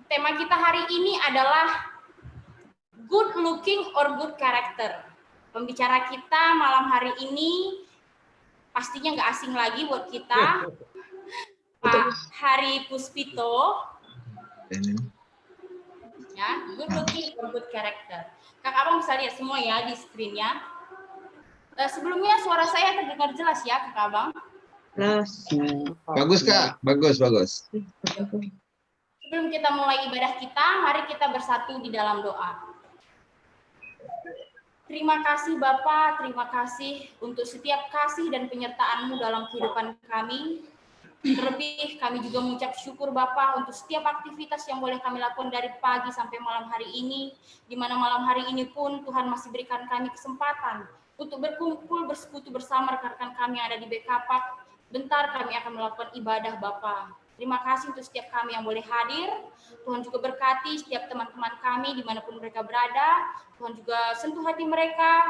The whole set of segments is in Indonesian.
tema kita hari ini adalah good looking or good character. Pembicara kita malam hari ini pastinya nggak asing lagi buat kita, Pak Hari Puspito. Ya, good looking or good character. Kak Abang bisa lihat semua ya di screen-nya. Sebelumnya suara saya terdengar jelas ya, Kak Abang? Jelas. Bagus, Kak. Bagus. Sebelum kita mulai ibadah kita, mari kita bersatu di dalam doa. Terima kasih Bapak, terima kasih untuk setiap kasih dan penyertaan-Mu dalam kehidupan kami. Terlebih kami juga mengucap syukur Bapak untuk setiap aktivitas yang boleh kami lakukan dari pagi sampai malam hari ini, di mana malam hari ini pun Tuhan masih berikan kami kesempatan untuk berkumpul bersekutu bersama rekan-rekan kami yang ada di Bekapak. Bentar kami akan melakukan ibadah Bapak. Terima kasih untuk setiap kami yang boleh hadir. Tuhan juga berkati setiap teman-teman kami dimanapun mereka berada. Tuhan juga sentuh hati mereka,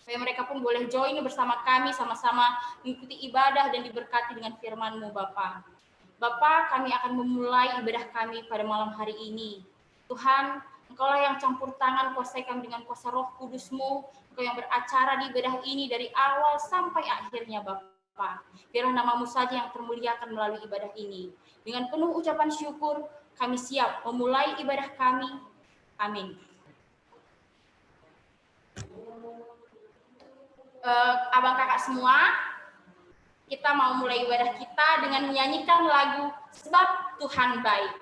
supaya mereka pun boleh join bersama kami, sama-sama mengikuti ibadah dan diberkati dengan firman-Mu Bapa. Bapa, kami akan memulai ibadah kami pada malam hari ini. Tuhan, Engkaulah yang campur tangan, kuasai kami dengan kuasa Roh Kudus-Mu. Engkau yang beracara di ibadah ini dari awal sampai akhirnya Bapa. Biarlah nama-Mu saja yang termuliakan melalui ibadah ini. Dengan penuh ucapan syukur, kami siap memulai ibadah kami. Amin. Abang kakak semua, kita mau mulai ibadah kita dengan menyanyikan lagu Sebab Tuhan Baik.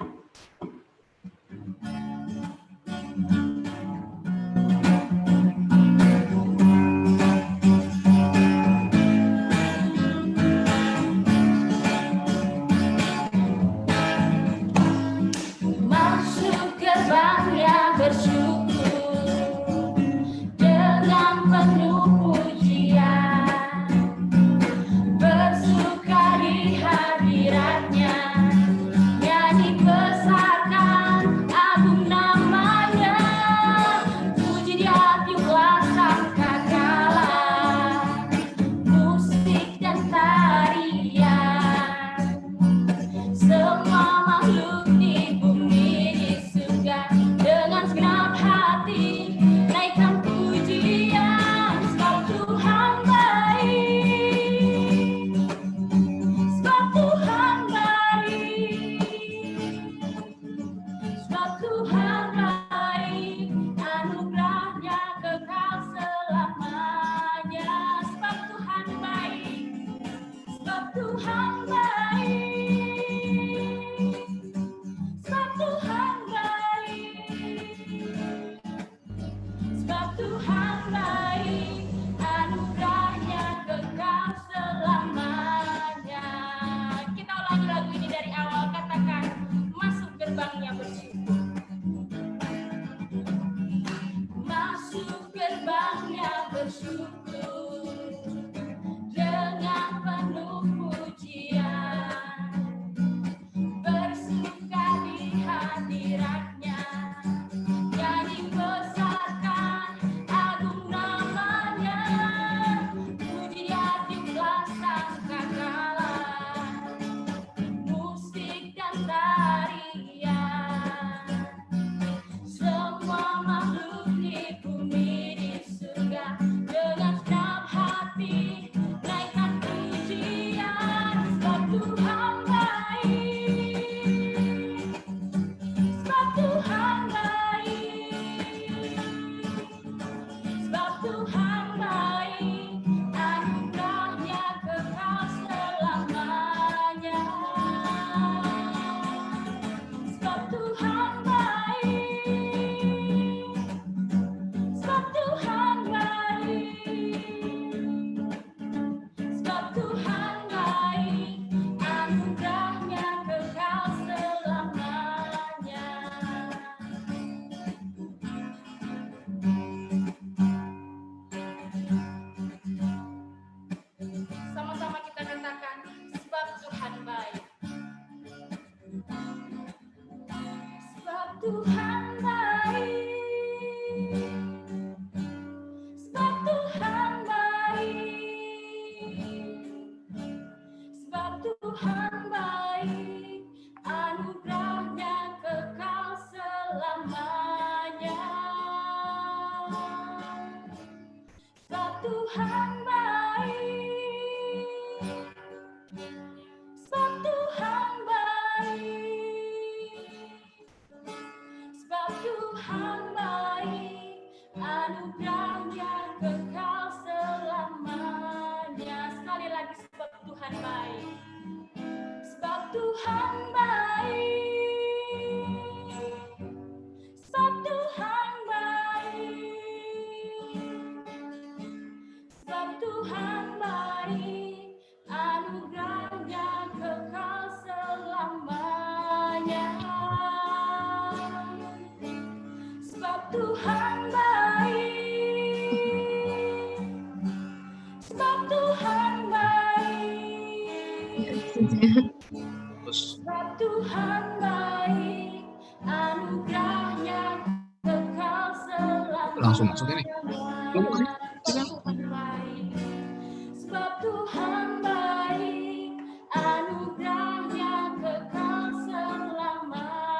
Masuk gerbangnya bersyukur dengan penuh pujian, bersuka di hadiratnya, nyanyi besarkan agung namanya, puji dia tiuplah sangkakala, musik dan tarian, semua makhluk di bumi di surga dengan segenap hati naikkan pujian, sebab Tuhan baik, sebab Tuhan baik, sebab Tuhan baik, anugerahnya kekal selamanya, sebab Tuhan baik, sebab Tuhan baik, sebab Tuhan baik, sebab Tuhan baik, anugerahnya kekal selamanya. Kita ulangi lagu ini dari awal, katakan masuk gerbangnya bersyukur. Masuk gerbangnya bersyukur dengan penuh pujian, bersuka di hadiratnya, nyanyi besarkan agung namanya, puji dia tiuplah sangkakala, musik dan tarian, semua makhluk di bumi di surga dengan segenap hati naikkan pujian, sebab Tuhan baik, sebab Tuhan baik, sebab Tuhan baik, anugerahnya kekal selamanya, sebab Tuhan baik, sebab Tuhan baik, sebab Tuhan baik, anugerahnya kekal selamanya. Sama-sama kita katakan, sebab Tuhan baik. Sebab Tuhan baik, sebab Tuhan baik, sebab Tuhan baik, anugerahnya kekal Tuhan baik, anugerahnya kekal selamanya. Sekali lagi, sebab Tuhan baik. Sebab Tuhan baik. Sebab Tuhan baik. Sebab Tuhan baik, anugerahnya kekal selamanya. Sebab Tuhan baik. Sebab Tuhan baik. Sebab Tuhan baik, anugerahnya kekal selamanya. Langsung masuk ini. Sebab Tuhan baik, anugerahnya kekal selamanya.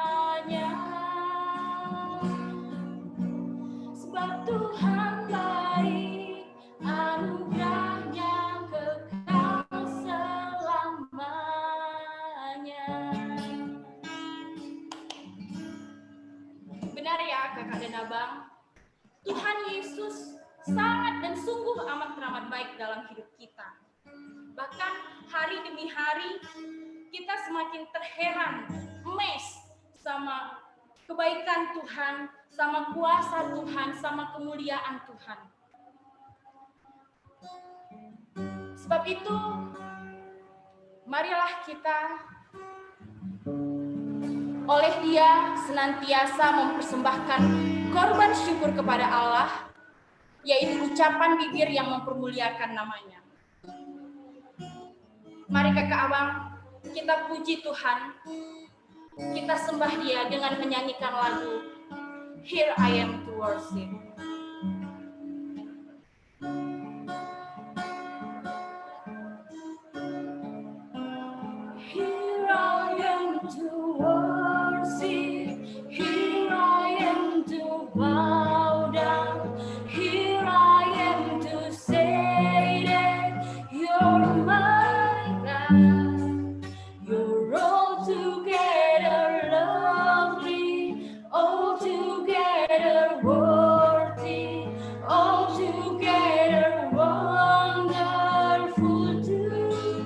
Sebab Tuhan baik, anugerahnya kekal selamanya. Benar ya kakak dan abang, Tuhan Yesus sangat dan sungguh amat teramat baik dalam hidup kita. Bahkan hari demi hari kita semakin terheran, amazed sama kebaikan Tuhan, sama kuasa Tuhan, sama kemuliaan Tuhan. Sebab itu, marilah kita oleh Dia senantiasa mempersembahkan korban syukur kepada Allah, yaitu ucapan bibir yang mempermuliakan namanya. Mari kakak abang, kita puji Tuhan, kita sembah Dia dengan menyanyikan lagu Here I Am to Worship. Here I am to worship, here I am to bow down, here I am to say that you're my God. You're altogether lovely, altogether worthy, altogether wonderful to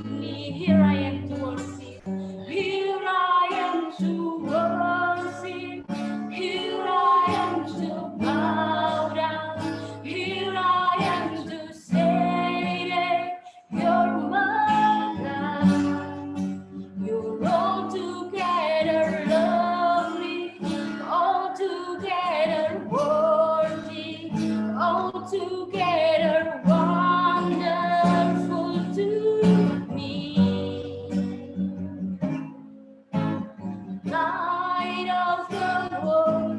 me. Here I am to worship, here I am to worship, here I am to bow down, here I am to say that you're my God. You're altogether lovely, altogether worthy, altogether wonderful to me. Light of the world,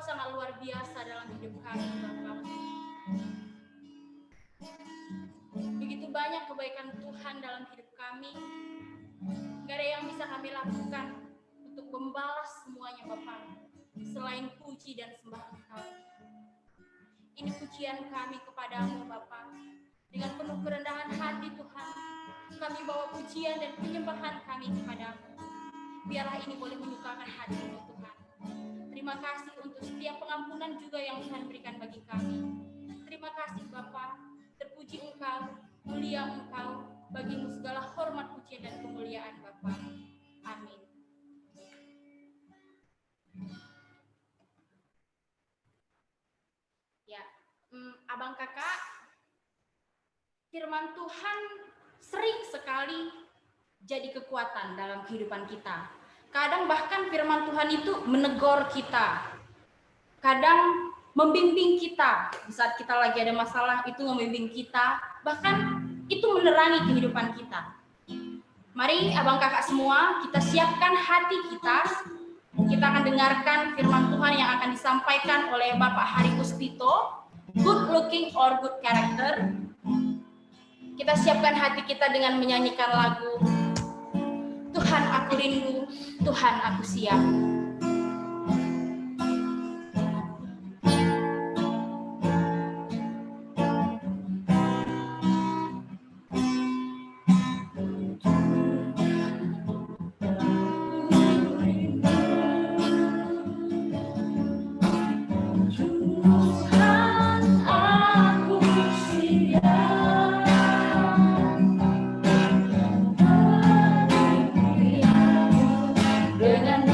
sangat luar biasa dalam hidup kami, Bapa. Begitu banyak kebaikan Tuhan dalam hidup kami. Gak ada yang bisa kami lakukan untuk membalas semuanya, Bapa, selain puji dan sembah Engkau. Ini pujian kami kepadamu, Bapa. Dengan penuh kerendahan hati, Tuhan, kami bawa pujian dan penyembahan kami kepadamu. Biarlah ini boleh menyukakan hati-Mu, Tuhan. Terima kasih untuk setiap pengampunan juga yang Tuhan berikan bagi kami. Terima kasih, Bapa. Terpuji Engkau, mulia Engkau, bagimu segala hormat, pujian, dan kemuliaan, Bapa. Amin. Ya, abang kakak, firman Tuhan sering sekali jadi kekuatan dalam kehidupan kita. Kadang bahkan firman Tuhan itu menegur kita. Kadang membimbing kita. Di saat kita lagi ada masalah, itu membimbing kita. Bahkan itu menerangi kehidupan kita. Mari abang kakak semua, kita siapkan hati kita. Kita akan dengarkan firman Tuhan yang akan disampaikan oleh Bapak Hari Puspito. Good looking or good character. Kita siapkan hati kita dengan menyanyikan lagu Tuhan aku rindu, Tuhan aku siap. Dengan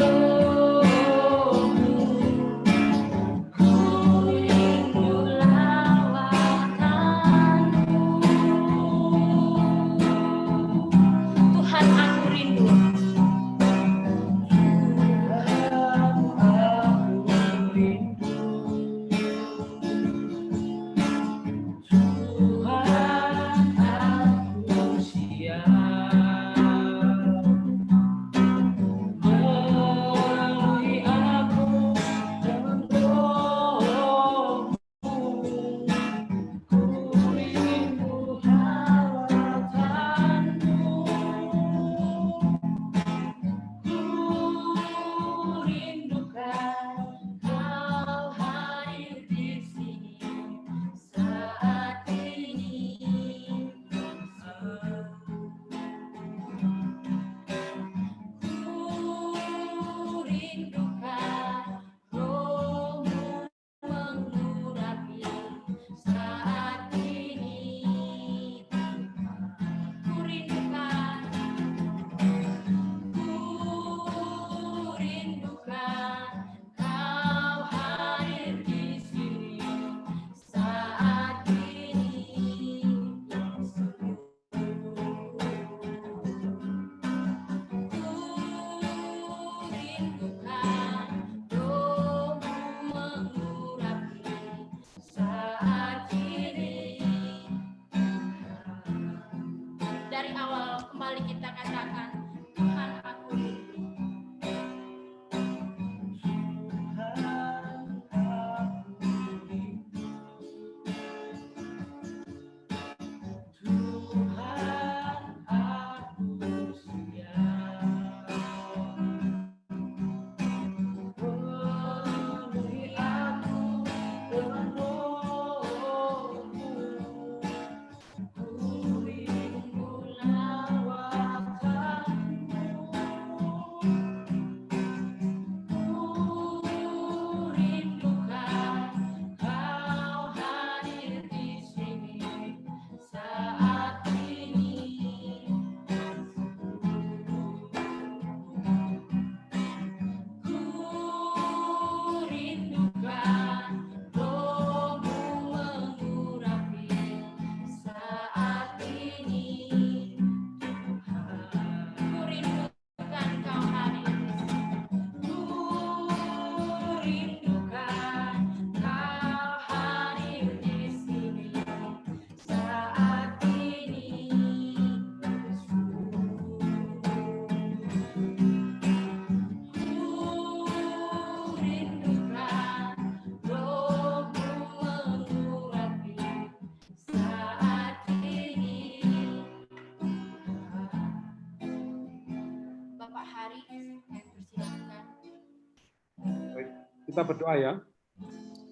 Kita berdoa ya.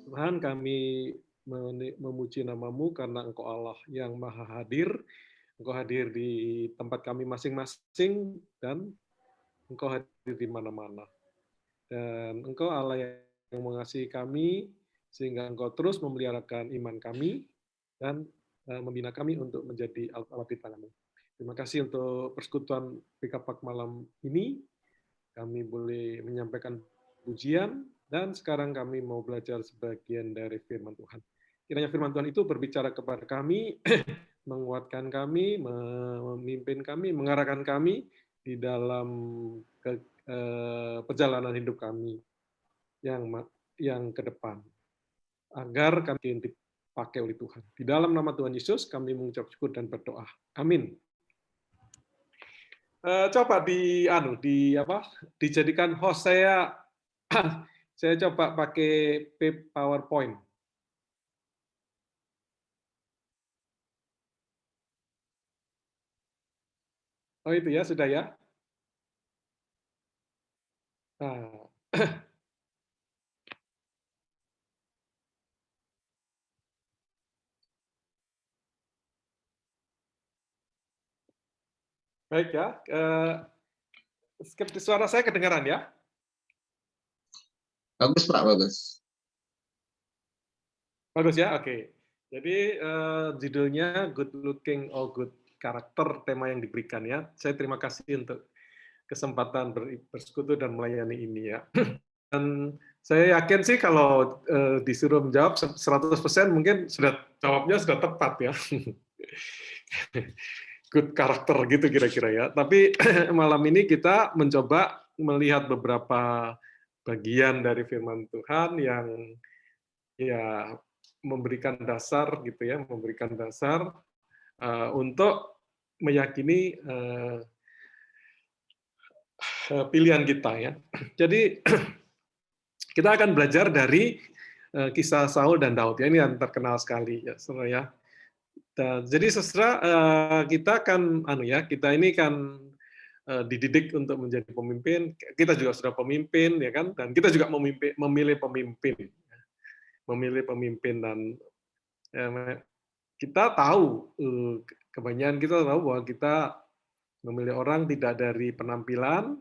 Tuhan, kami memuji nama-Mu karena Engkau Allah yang Maha Hadir. Engkau hadir di tempat kami masing-masing dan Engkau hadir di mana-mana. Dan Engkau Allah yang mengasihi kami sehingga Engkau terus memeliharakan iman kami dan membina kami untuk menjadi alat-alat di tangan-Mu. Terima kasih untuk persekutuan Pikapak malam ini. Kami boleh menyampaikan pujian, dan sekarang kami mau belajar sebagian dari firman Tuhan. Kiranya firman Tuhan itu berbicara kepada kami, menguatkan kami, memimpin kami, mengarahkan kami di dalam perjalanan hidup kami yang ke depan, agar kami dipakai oleh Tuhan. Di dalam nama Tuhan Yesus, kami mengucap syukur dan berdoa. Amin. Coba dijadikan host saya. Saya coba pakai PowerPoint. Oh itu ya, sudah ya. Nah. Baik ya. Suara saya kedengaran ya? Bagus, Pak, bagus. Bagus ya, oke. Jadi judulnya Good Looking or Good Character, tema yang diberikan ya. Saya terima kasih untuk kesempatan bersekutu dan melayani ini ya. Dan saya yakin sih kalau disuruh menjawab 100% mungkin jawabnya sudah tepat ya. Good character gitu kira-kira ya. Tapi malam ini kita mencoba melihat beberapa bagian dari firman Tuhan yang ya memberikan dasar gitu ya, memberikan dasar untuk meyakini pilihan kita ya. Jadi kita akan belajar dari kisah Saul dan Daud ya, ini yang terkenal sekali ya, saudara ya. Jadi saudara, kita kan kita ini kan dididik untuk menjadi pemimpin. Kita juga sudah pemimpin ya kan, dan kita juga memilih pemimpin dan kita tahu, kebanyakan kita tahu bahwa kita memilih orang tidak dari penampilan,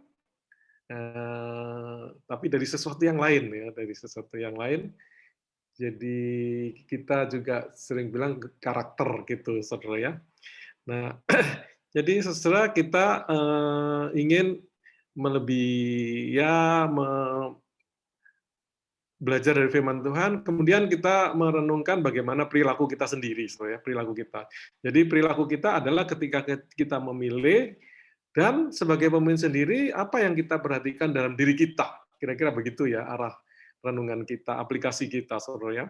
tapi dari sesuatu yang lain ya, dari sesuatu yang lain. Jadi kita juga sering bilang karakter gitu, saudara ya. Nah, jadi saudara kita ingin belajar dari firman Tuhan, kemudian kita merenungkan bagaimana perilaku kita sendiri, saudara ya, perilaku kita. Jadi perilaku kita adalah ketika kita memilih, dan sebagai pemimpin sendiri, apa yang kita perhatikan dalam diri kita. Kira-kira begitu ya arah renungan kita, aplikasi kita, saudara ya.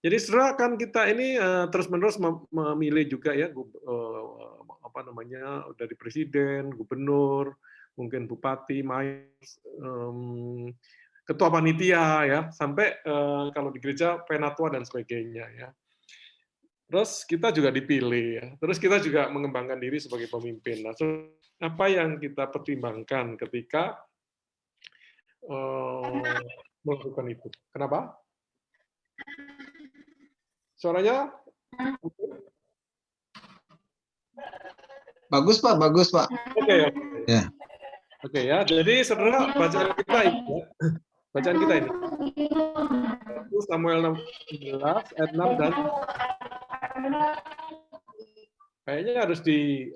Jadi saudara kan kita ini terus-menerus memilih juga ya, dari presiden, gubernur, mungkin bupati, mayor, ketua panitia ya, sampai kalau di gereja penatua dan sebagainya ya. Terus kita juga dipilih ya. Terus kita juga mengembangkan diri sebagai pemimpin. Nah, apa yang kita pertimbangkan ketika melakukan itu? Kenapa? Suaranya? Bagus, Pak, bagus, Pak. Oke. Ya. Oke ya. Jadi saudara, bacaan kita ini. Bacaan kita ini. 1 Samuel 16 ayat 6 dan kayaknya harus di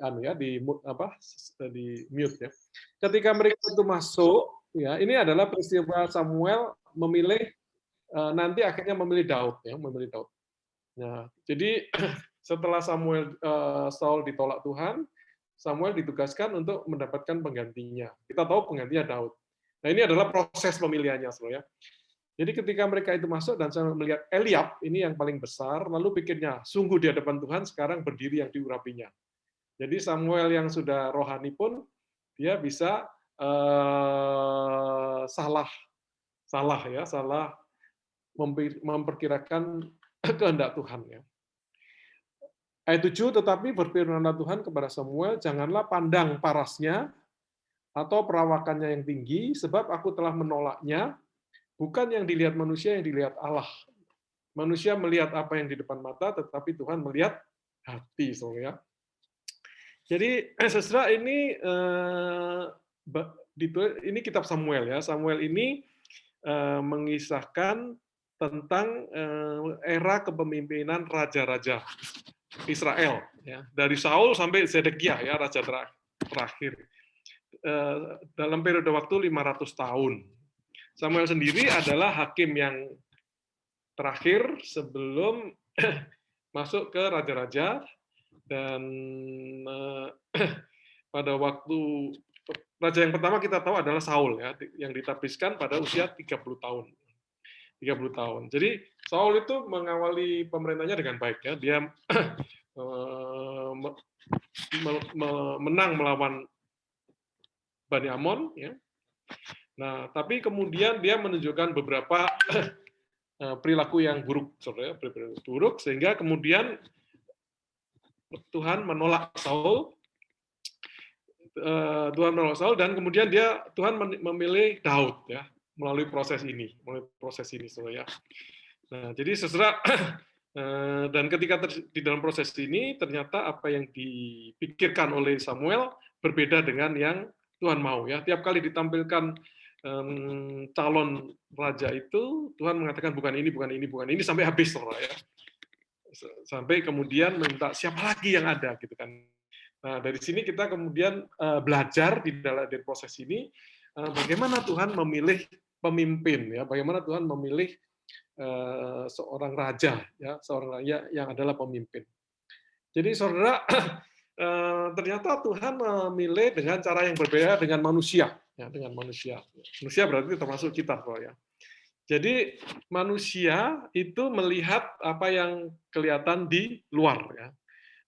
mute ya. Ketika mereka itu masuk, ya ini adalah peristiwa Samuel memilih nanti akhirnya memilih Daud ya, memilih Daud. Nah, jadi setelah Saul ditolak Tuhan, Samuel ditugaskan untuk mendapatkan penggantinya. Kita tahu penggantinya Daud. Nah, ini adalah proses pemilihannya, saudara ya. Jadi ketika mereka itu masuk dan saya melihat Eliab, ini yang paling besar, lalu pikirnya, sungguh di hadapan Tuhan sekarang berdiri yang diurapinya. Jadi Samuel yang sudah rohani pun, dia bisa salah memperkirakan kehendak Tuhan. Ya. Ayat 7, tetapi berfirmanlah Tuhan kepada Samuel, janganlah pandang parasnya atau perawakannya yang tinggi, sebab aku telah menolaknya, bukan yang dilihat manusia, yang dilihat Allah. Manusia melihat apa yang di depan mata, tetapi Tuhan melihat hati, saudara. Jadi, saudara, ini kitab Samuel ya. Samuel ini mengisahkan tentang era kepemimpinan raja-raja Israel, ya, dari Saul sampai Zedekiah, ya, raja terakhir. Dalam periode waktu 500 tahun. Samuel sendiri adalah hakim yang terakhir sebelum masuk ke raja-raja, dan pada waktu raja yang pertama kita tahu adalah Saul, ya, yang ditapsirkan pada usia 30 tahun. 30 tahun. Jadi Saul itu mengawali pemerintahnya dengan baik, ya. Dia menang melawan Bani Amon, ya. Nah, tapi kemudian dia menunjukkan beberapa perilaku yang buruk, saudara, perilaku buruk, sehingga kemudian Tuhan menolak Saul. Dan kemudian Tuhan memilih Daud, ya, melalui proses ini, saudara. Nah, jadi saudara, dan ketika di dalam proses ini ternyata apa yang dipikirkan oleh Samuel berbeda dengan yang Tuhan mau, ya. Tiap kali ditampilkan calon raja itu, Tuhan mengatakan bukan ini sampai habis, saudara, ya. Sampai kemudian minta siapa lagi yang ada, gitu kan. Nah, dari sini kita kemudian belajar di dalam proses ini bagaimana Tuhan memilih pemimpin, ya, bagaimana Tuhan memilih seorang raja, ya, seorang raja yang adalah pemimpin. Jadi saudara, ternyata Tuhan memilih dengan cara yang berbeda dengan manusia, ya, dengan manusia. Manusia berarti termasuk kita, ya. Jadi manusia itu melihat apa yang kelihatan di luar, ya.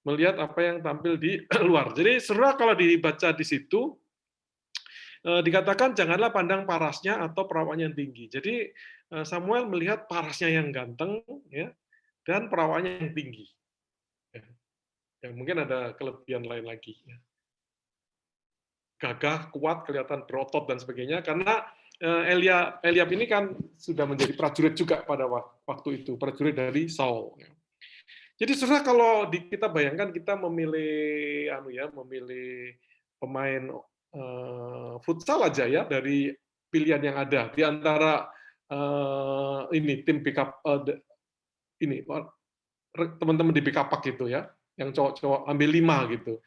Melihat apa yang tampil di luar. Jadi saudara, kalau dibaca di situ dikatakan janganlah pandang parasnya atau perawakannya yang tinggi. Jadi Samuel melihat parasnya yang ganteng, ya, dan perawakannya yang tinggi. Ya, mungkin ada kelebihan lain lagi, ya. Gagah, kuat, kelihatan berotot dan sebagainya. Karena Eliab ini kan sudah menjadi prajurit juga pada waktu itu, prajurit dari Saul. Jadi saudara, kalau kita bayangkan kita memilih pemain futsal aja, ya, dari pilihan yang ada di antara tim backup teman-teman di backup gitu, ya, yang cowok-cowok ambil 5 gitu.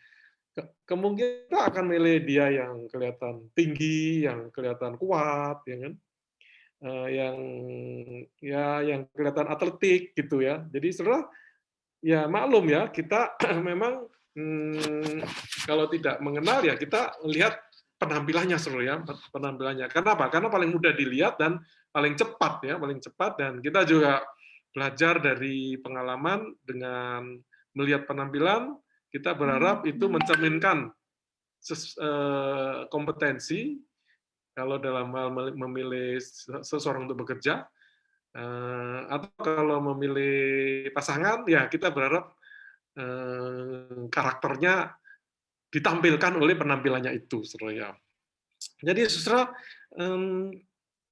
Kemungkinan kita akan milih dia yang kelihatan tinggi, yang kelihatan kuat, ya kan? Yang kelihatan atletik gitu, ya. Jadi saudara, ya maklum, ya, kita memang kalau tidak mengenal, ya, kita lihat penampilannya, saudara, ya, penampilannya. Kenapa? Karena paling mudah dilihat dan paling cepat, ya, paling cepat. Dan kita juga belajar dari pengalaman dengan melihat penampilan, kita berharap itu mencerminkan kompetensi kalau dalam hal memilih seseorang untuk bekerja. Atau kalau memilih pasangan, ya, kita berharap karakternya ditampilkan oleh penampilannya itu, saudara, ya. Jadi saudara,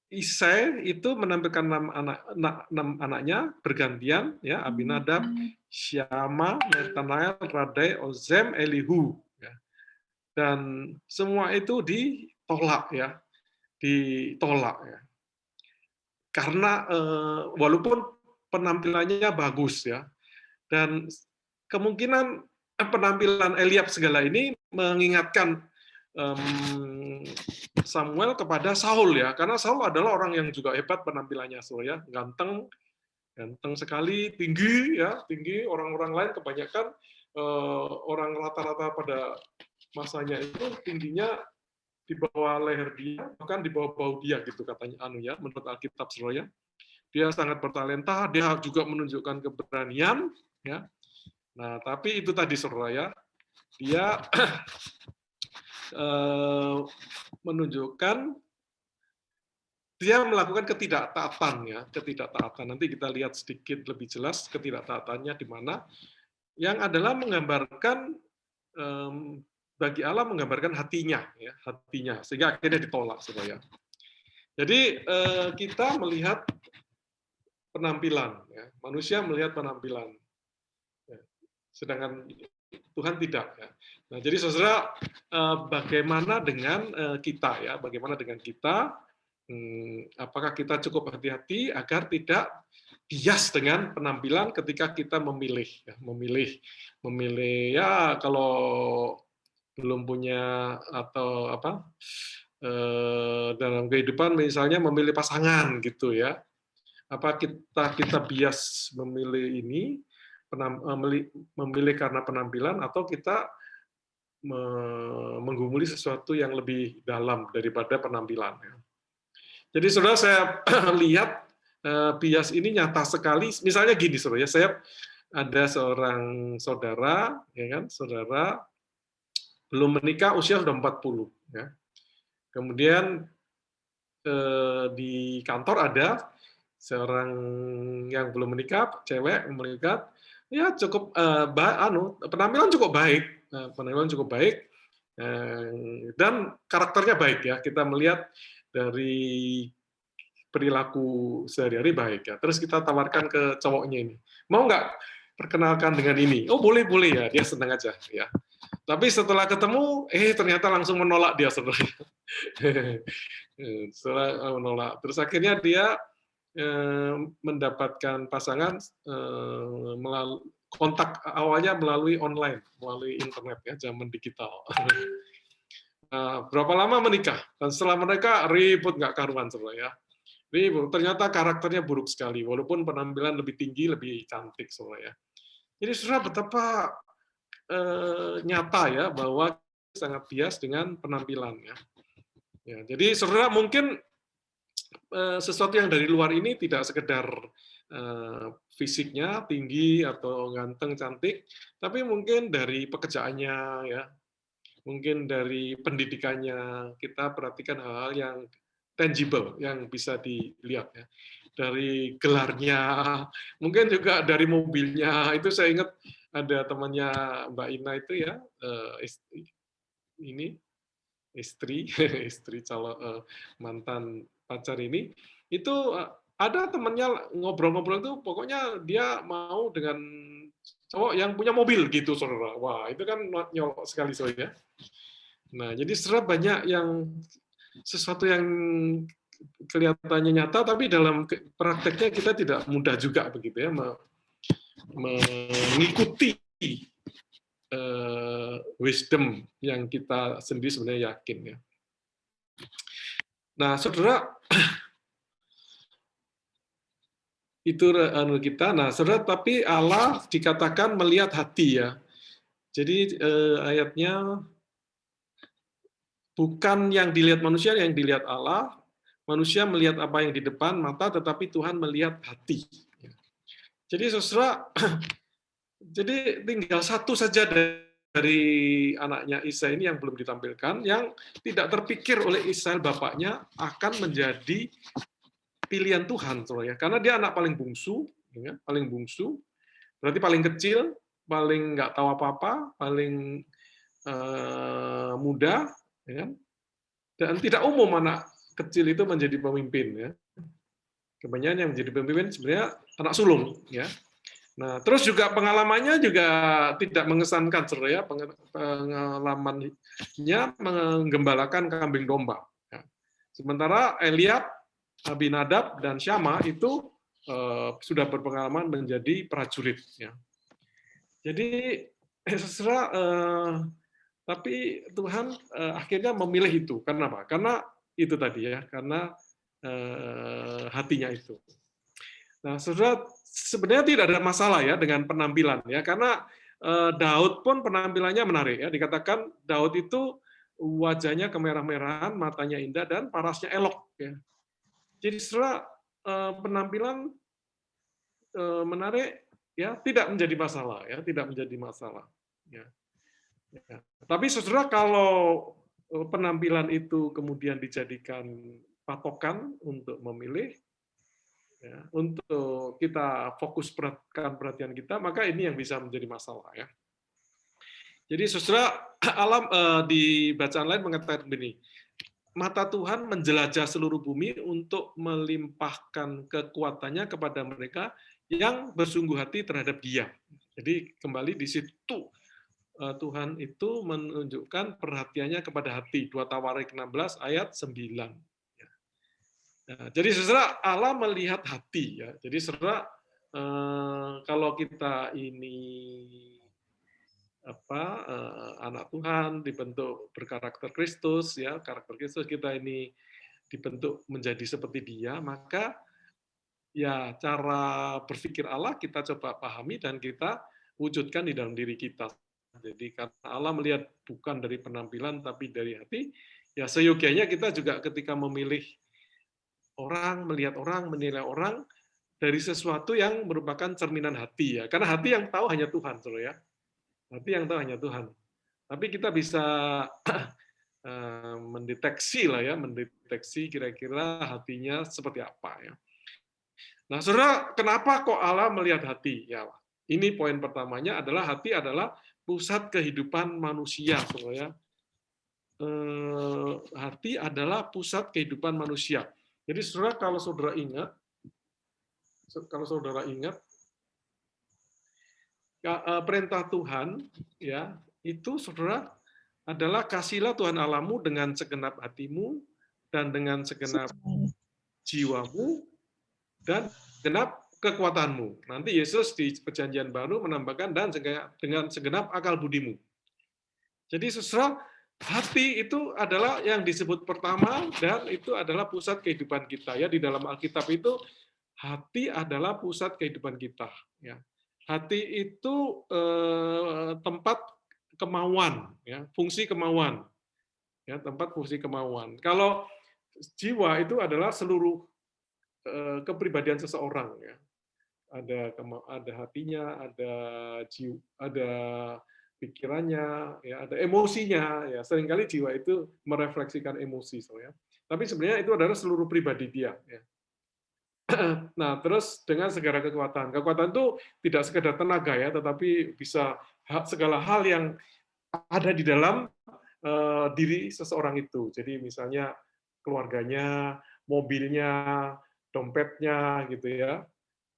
Isai itu menampilkan 6 anaknya bergantian, ya, Abinadab, Syama, Netanael, Radai, Ozem, Elihu, ya. Dan semua itu ditolak, ya, ya. Karena walaupun penampilannya bagus, ya, dan kemungkinan penampilan Eliab segala ini mengingatkan Samuel kepada Saul, ya, karena Saul adalah orang yang juga hebat penampilannya, ya, ganteng sekali, tinggi, ya, tinggi. Orang-orang lain kebanyakan orang rata-rata pada masanya itu tingginya di bawah leher dia, bahkan di bawah bahu dia, gitu katanya, ya, menurut Alkitab, saudara, ya. Dia sangat bertalenta, dia juga menunjukkan keberanian, ya. Nah, tapi itu tadi, saudara, ya, dia menunjukkan dia melakukan ketidaktaatan, ya, ketidaktaatan. Nanti kita lihat sedikit lebih jelas ketidaktaatannya di mana, yang adalah menggambarkan bagi Allah menggambarkan hatinya, ya, hatinya, sehingga akhirnya ditolak, saudara. Jadi kita melihat penampilan, ya. Manusia melihat penampilan, ya. Sedangkan Tuhan tidak. Ya. Nah, jadi saudara, bagaimana dengan kita, ya? Bagaimana dengan kita? Apakah kita cukup hati-hati agar tidak bias dengan penampilan ketika kita memilih, ya? Memilih ya, kalau belum punya atau apa dalam kehidupan misalnya memilih pasangan gitu ya, apa kita bias memilih ini memilih karena penampilan atau kita menggumuli sesuatu yang lebih dalam daripada penampilan. Jadi saudara, saya lihat bias ini nyata sekali. Misalnya gini saudara, ya, saya ada seorang saudara, ya kan, saudara belum menikah, usia sudah 40, ya. Kemudian di kantor ada seorang yang belum menikah, cewek menikah, ya cukup penampilan cukup baik, dan karakternya baik, ya. Kita melihat dari perilaku sehari-hari baik, ya. Terus kita tawarkan ke cowoknya ini, mau nggak perkenalkan dengan ini? Oh, boleh ya, dia senang aja, ya. Tapi setelah ketemu, ternyata langsung menolak dia sebenarnya. Setelah menolak, terus akhirnya dia mendapatkan pasangan melalui kontak awalnya melalui online, melalui internet, ya, zaman digital. Berapa lama menikah? Dan setelah menikah ribut nggak karuan sebenarnya. Ribut. Ternyata karakternya buruk sekali, walaupun penampilan lebih tinggi, lebih cantik sebenarnya. Jadi saudara, betapa nyata ya bahwa sangat bias dengan penampilan, ya. Ya, jadi saudara, mungkin sesuatu yang dari luar ini tidak sekedar fisiknya tinggi atau ganteng cantik, tapi mungkin dari pekerjaannya, ya, mungkin dari pendidikannya. Kita perhatikan hal-hal yang tangible, yang bisa dilihat, ya. Dari gelarnya, mungkin juga dari mobilnya. Itu saya ingat ada temannya Mbak Ina itu, ya, istri calon mantan pacar ini, itu ada temannya ngobrol-ngobrol itu, pokoknya dia mau dengan cowok yang punya mobil gitu, saudara. Wah, itu kan nyolok sekali, saudara. Nah, jadi saudara, banyak yang sesuatu yang kelihatannya nyata, tapi dalam prakteknya kita tidak mudah juga begitu, ya, mengikuti wisdom yang kita sendiri sebenarnya yakin, ya. Nah, saudara, itu kita. Nah, saudara, tapi Allah dikatakan melihat hati, ya. Jadi ayatnya bukan yang dilihat manusia, yang dilihat Allah. Manusia melihat apa yang di depan mata, tetapi Tuhan melihat hati. Jadi saudara, jadi tinggal satu saja dari anaknya Isa ini yang belum ditampilkan, yang tidak terpikir oleh Israel bapaknya akan menjadi pilihan Tuhan, saudara, ya. Karena dia anak paling bungsu, ya, paling bungsu, berarti paling kecil, paling nggak tahu apa-apa, paling muda, ya, dan tidak umum anak kecil itu menjadi pemimpin, ya. Kebanyakan yang menjadi pemimpin sebenarnya anak sulung, ya. Nah, terus juga pengalamannya juga tidak mengesankan, saudara, ya. Pengalamannya menggembalakan kambing domba, ya. Sementara Eliab, Abinadab, dan Syama itu sudah berpengalaman menjadi prajurit, ya. Jadi saudara, tapi Tuhan akhirnya memilih itu. Karena apa? Karena itu tadi, ya, karena hatinya itu. Nah, saudara, sebenarnya tidak ada masalah, ya, dengan penampilan, ya, karena Daud pun penampilannya menarik, ya. Dikatakan Daud itu wajahnya kemerah-merahan, matanya indah, dan parasnya elok, ya. Jadi saudara, penampilan menarik, ya, tidak menjadi masalah, ya, tidak menjadi masalah, ya. Ya. Tapi saudara, kalau penampilan itu kemudian dijadikan patokan untuk memilih, ya, untuk kita fokuskan perhatian kita, maka ini yang bisa menjadi masalah, ya. Jadi saudara, alam di bacaan lain mengatakan begini, mata Tuhan menjelajah seluruh bumi untuk melimpahkan kekuatannya kepada mereka yang bersungguh hati terhadap Dia. Jadi kembali di situ Tuhan itu menunjukkan perhatiannya kepada hati. 2 Tawarik 16 ayat 9. Nah, jadi saudara, Allah melihat hati ya. Jadi saudara, kalau kita ini anak Tuhan dibentuk berkarakter Kristus ya, karakter Kristus, kita ini dibentuk menjadi seperti Dia, maka ya cara berpikir Allah kita coba pahami dan kita wujudkan di dalam diri kita. Jadi karena Allah melihat bukan dari penampilan tapi dari hati, ya seyogianya kita juga ketika memilih orang, melihat orang, menilai orang dari sesuatu yang merupakan cerminan hati ya. Karena hati yang tahu hanya Tuhan, Saudara ya. Hati yang tahu hanya Tuhan. Tapi kita bisa mendeteksi lah ya, mendeteksi kira-kira hatinya seperti apa ya. Nah, Saudara, kenapa kok Allah melihat hati? Ya, ini poin pertamanya adalah hati adalah pusat kehidupan manusia, Saudara ya. Hati adalah pusat kehidupan manusia. Jadi, Saudara, kalau Saudara ingat perintah Tuhan ya, itu Saudara adalah kasihlah Tuhan Allahmu dengan segenap hatimu dan dengan segenap jiwamu dan segenap kekuatanmu. Nanti Yesus di Perjanjian Baru menambahkan dan dengan segenap akal budimu. Jadi Saudara, hati itu adalah yang disebut pertama dan itu adalah pusat kehidupan kita ya. Di dalam Alkitab itu hati adalah pusat kehidupan kita ya. Hati itu tempat kemauan ya, fungsi kemauan. Ya, tempat fungsi kemauan. Kalau jiwa itu adalah seluruh kepribadian seseorang ya. Ada hatinya, ada pikirannya, ya, ada emosinya ya. Seringkali jiwa itu merefleksikan emosi ya. Tapi sebenarnya itu adalah seluruh pribadi dia ya. Nah, terus dengan segala kekuatan. Kekuatan itu tidak sekedar tenaga ya, tetapi bisa segala hal yang ada di dalam diri seseorang itu. Jadi misalnya keluarganya, mobilnya, dompetnya gitu ya,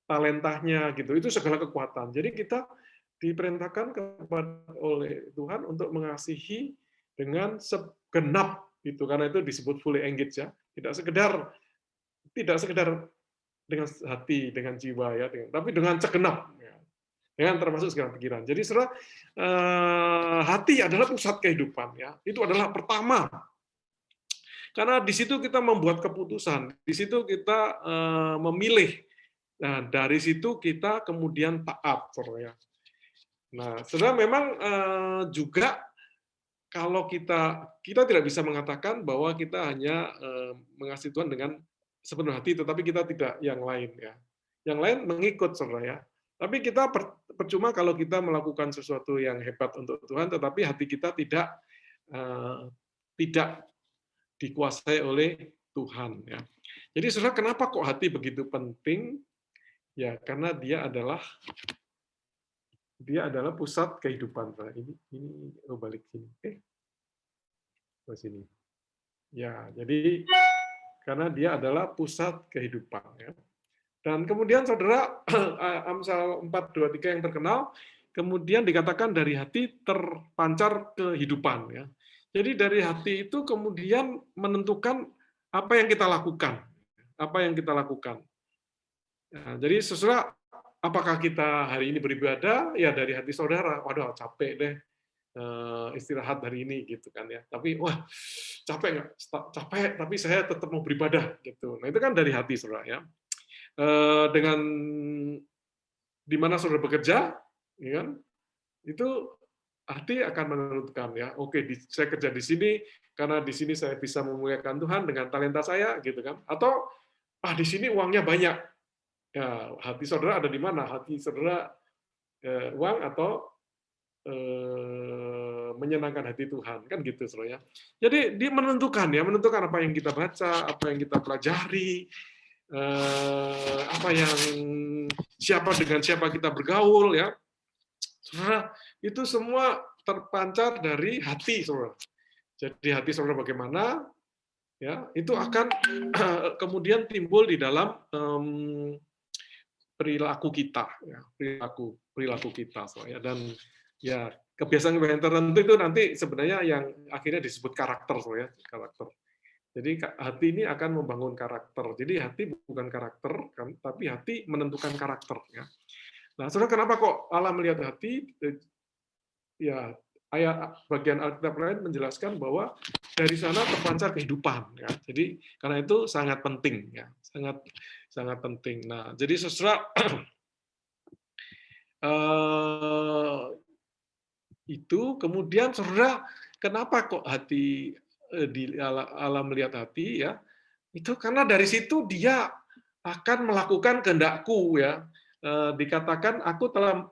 talentanya gitu. Itu segala kekuatan. Jadi kita diperintahkan oleh Tuhan untuk mengasihi dengan segenap itu, karena itu disebut fully engaged ya. Tidak sekedar dengan hati, dengan jiwa ya, tapi dengan segenap, ya. Dengan termasuk segala pikiran. Jadi saudara, hati adalah pusat kehidupan ya. Itu adalah pertama. Karena di situ kita membuat keputusan, di situ kita memilih. Nah, dari situ kita kemudian taat, saudara ya. Nah, saudara memang juga kalau kita tidak bisa mengatakan bahwa kita hanya mengasihi Tuhan dengan sepenuh hati, tetapi kita tidak yang lain ya. Yang lain mengikut, saudara ya. Tapi kita percuma kalau kita melakukan sesuatu yang hebat untuk Tuhan, tetapi hati kita tidak dikuasai oleh Tuhan ya. Jadi saudara, kenapa kok hati begitu penting? Ya karena dia adalah pusat kehidupan. Ini balik sini. Ke sini. Ya, jadi karena dia adalah pusat kehidupan ya. Dan kemudian saudara, Amsal 4:23 yang terkenal, kemudian dikatakan dari hati terpancar kehidupan ya. Jadi dari hati itu kemudian menentukan apa yang kita lakukan. Apa yang kita lakukan. Nah, jadi saudara, apakah kita hari ini beribadah? Ya dari hati saudara. Waduh, capek deh istirahat hari ini gitu kan ya. Tapi wah, capek nggak? Capek, tapi saya tetap mau beribadah gitu. Nah, itu kan dari hati saudara ya. Dengan di mana saudara bekerja, ya kan? Itu hati akan menentukan ya. Oke, saya kerja di sini karena di sini saya bisa memuliakan Tuhan dengan talenta saya gitu kan. Atau di sini uangnya banyak. Ya, hati saudara ada di mana? Hati saudara uang atau menyenangkan hati Tuhan kan gitu saudara ya. Jadi dia menentukan apa yang kita baca, apa yang kita pelajari, siapa dengan siapa kita bergaul ya. Saudara, itu semua terpancar dari hati saudara. Jadi hati saudara bagaimana, ya, itu akan kemudian timbul di dalam perilaku kita, ya, perilaku kita, so, ya, dan ya kebiasaan-kebiasaan tertentu itu nanti sebenarnya yang akhirnya disebut karakter, so, ya, karakter. Jadi hati ini akan membangun karakter. Jadi hati bukan karakter, kan, tapi hati menentukan karakter. Ya. Nah, saudara, kenapa kok Allah melihat hati? Ya, ayat bagian Alkitab lain menjelaskan bahwa dari sana terpancar kehidupan. Ya. Jadi karena itu sangat penting, ya, sangat penting. Nah, jadi saudara, itu kemudian saudara, kenapa kok hati di Allah melihat hati, ya? Itu karena dari situ dia akan melakukan kehendakku, ya. Dikatakan aku telah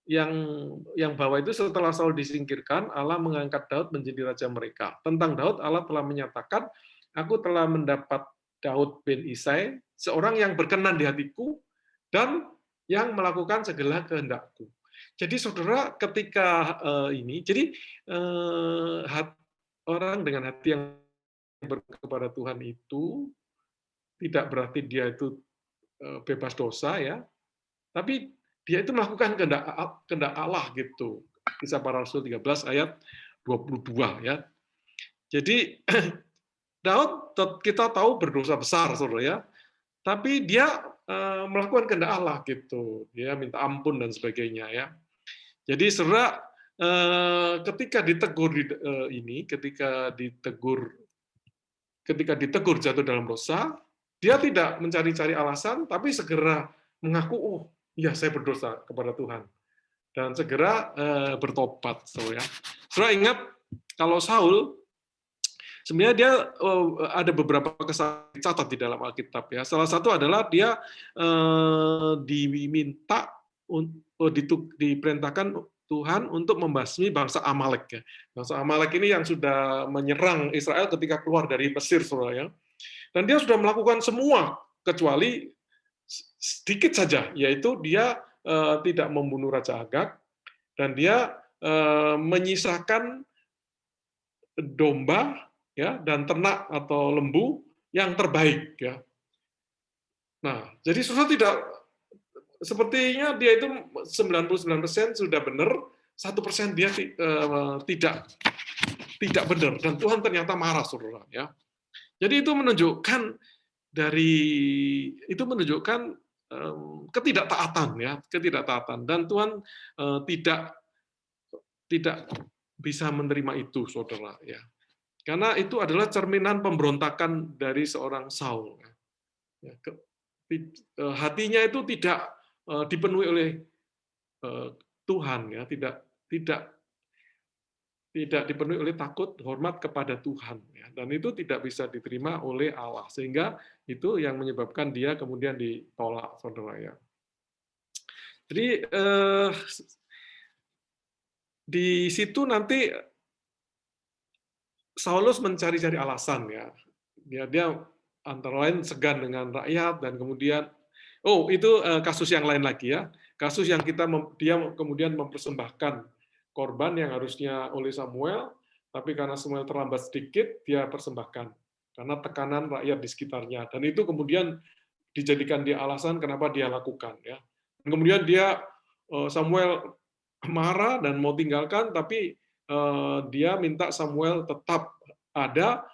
yang bawah itu setelah Saul disingkirkan, Allah mengangkat Daud menjadi raja mereka. Tentang Daud, Allah telah menyatakan, aku telah mendapat Daud bin Isai, seorang yang berkenan di hatiku dan yang melakukan segala kehendakku. Jadi saudara, ketika jadi orang dengan hati yang kepada Tuhan itu tidak berarti dia itu bebas dosa, ya, tapi dia itu melakukan kehendak Allah gitu. Kisah Para Rasul 13 ayat 22, ya. Jadi Daud kita tahu berdosa besar, saudara, ya, tapi dia melakukan kehendak Allah gitu. Dia minta ampun dan sebagainya, ya. Jadi saudara, ketika ditegur ketika ditegur jatuh dalam dosa, dia tidak mencari-cari alasan, tapi segera mengaku, oh, iya saya berdosa kepada Tuhan, dan segera bertobat. Ya. Saudara ingat, kalau Saul, sebenarnya dia ada beberapa kesalahan catat di dalam Alkitab. Ya. Salah satu adalah dia diperintahkan Tuhan untuk membasmi bangsa Amalek. Ya. Bangsa Amalek ini yang sudah menyerang Israel ketika keluar dari Mesir, saudara, ya. Dan dia sudah melakukan semua kecuali sedikit saja, yaitu dia tidak membunuh Raja Agag, dan dia menyisakan domba, ya, dan ternak atau lembu yang terbaik. Ya. Nah, jadi saudara, tidak sepertinya dia itu 99% sudah benar, 1% dia tidak benar, dan Tuhan ternyata marah, saudara. Ya. Jadi itu menunjukkan ketidaktaatan, ya, ketidaktaatan, dan Tuhan tidak bisa menerima itu, saudara, ya, karena itu adalah cerminan pemberontakan dari seorang Saul. Ya, hatinya itu tidak dipenuhi oleh Tuhan, ya, tidak dipenuhi oleh takut hormat kepada Tuhan, ya, dan itu tidak bisa diterima oleh Allah, sehingga itu yang menyebabkan dia kemudian ditolak, saudara, ya. Jadi di situ nanti Saulus mencari-cari alasan, ya. Dia antara lain segan dengan rakyat, dan kemudian itu kasus yang lain lagi, ya. Kasus yang dia kemudian mempersembahkan korban yang harusnya oleh Samuel, tapi karena Samuel terlambat sedikit, dia persembahkan karena tekanan rakyat di sekitarnya, dan itu kemudian dijadikan dia alasan kenapa dia lakukan, ya. Dan kemudian Samuel marah dan mau tinggalkan, tapi dia minta Samuel tetap ada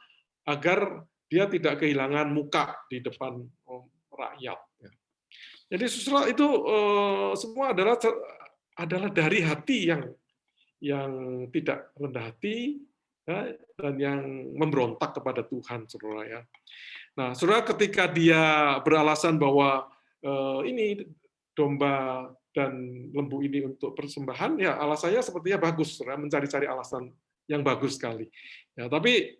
agar dia tidak kehilangan muka di depan rakyat. Jadi saudara, itu semua adalah dari hati yang tidak rendah hati, ya, dan yang memberontak kepada Tuhan, saudara, ya. Nah, saudara, ketika dia beralasan bahwa ini domba dan lembu ini untuk persembahan, ya alasannya sepertinya bagus, saudara, mencari-cari alasan yang bagus sekali. Ya, tapi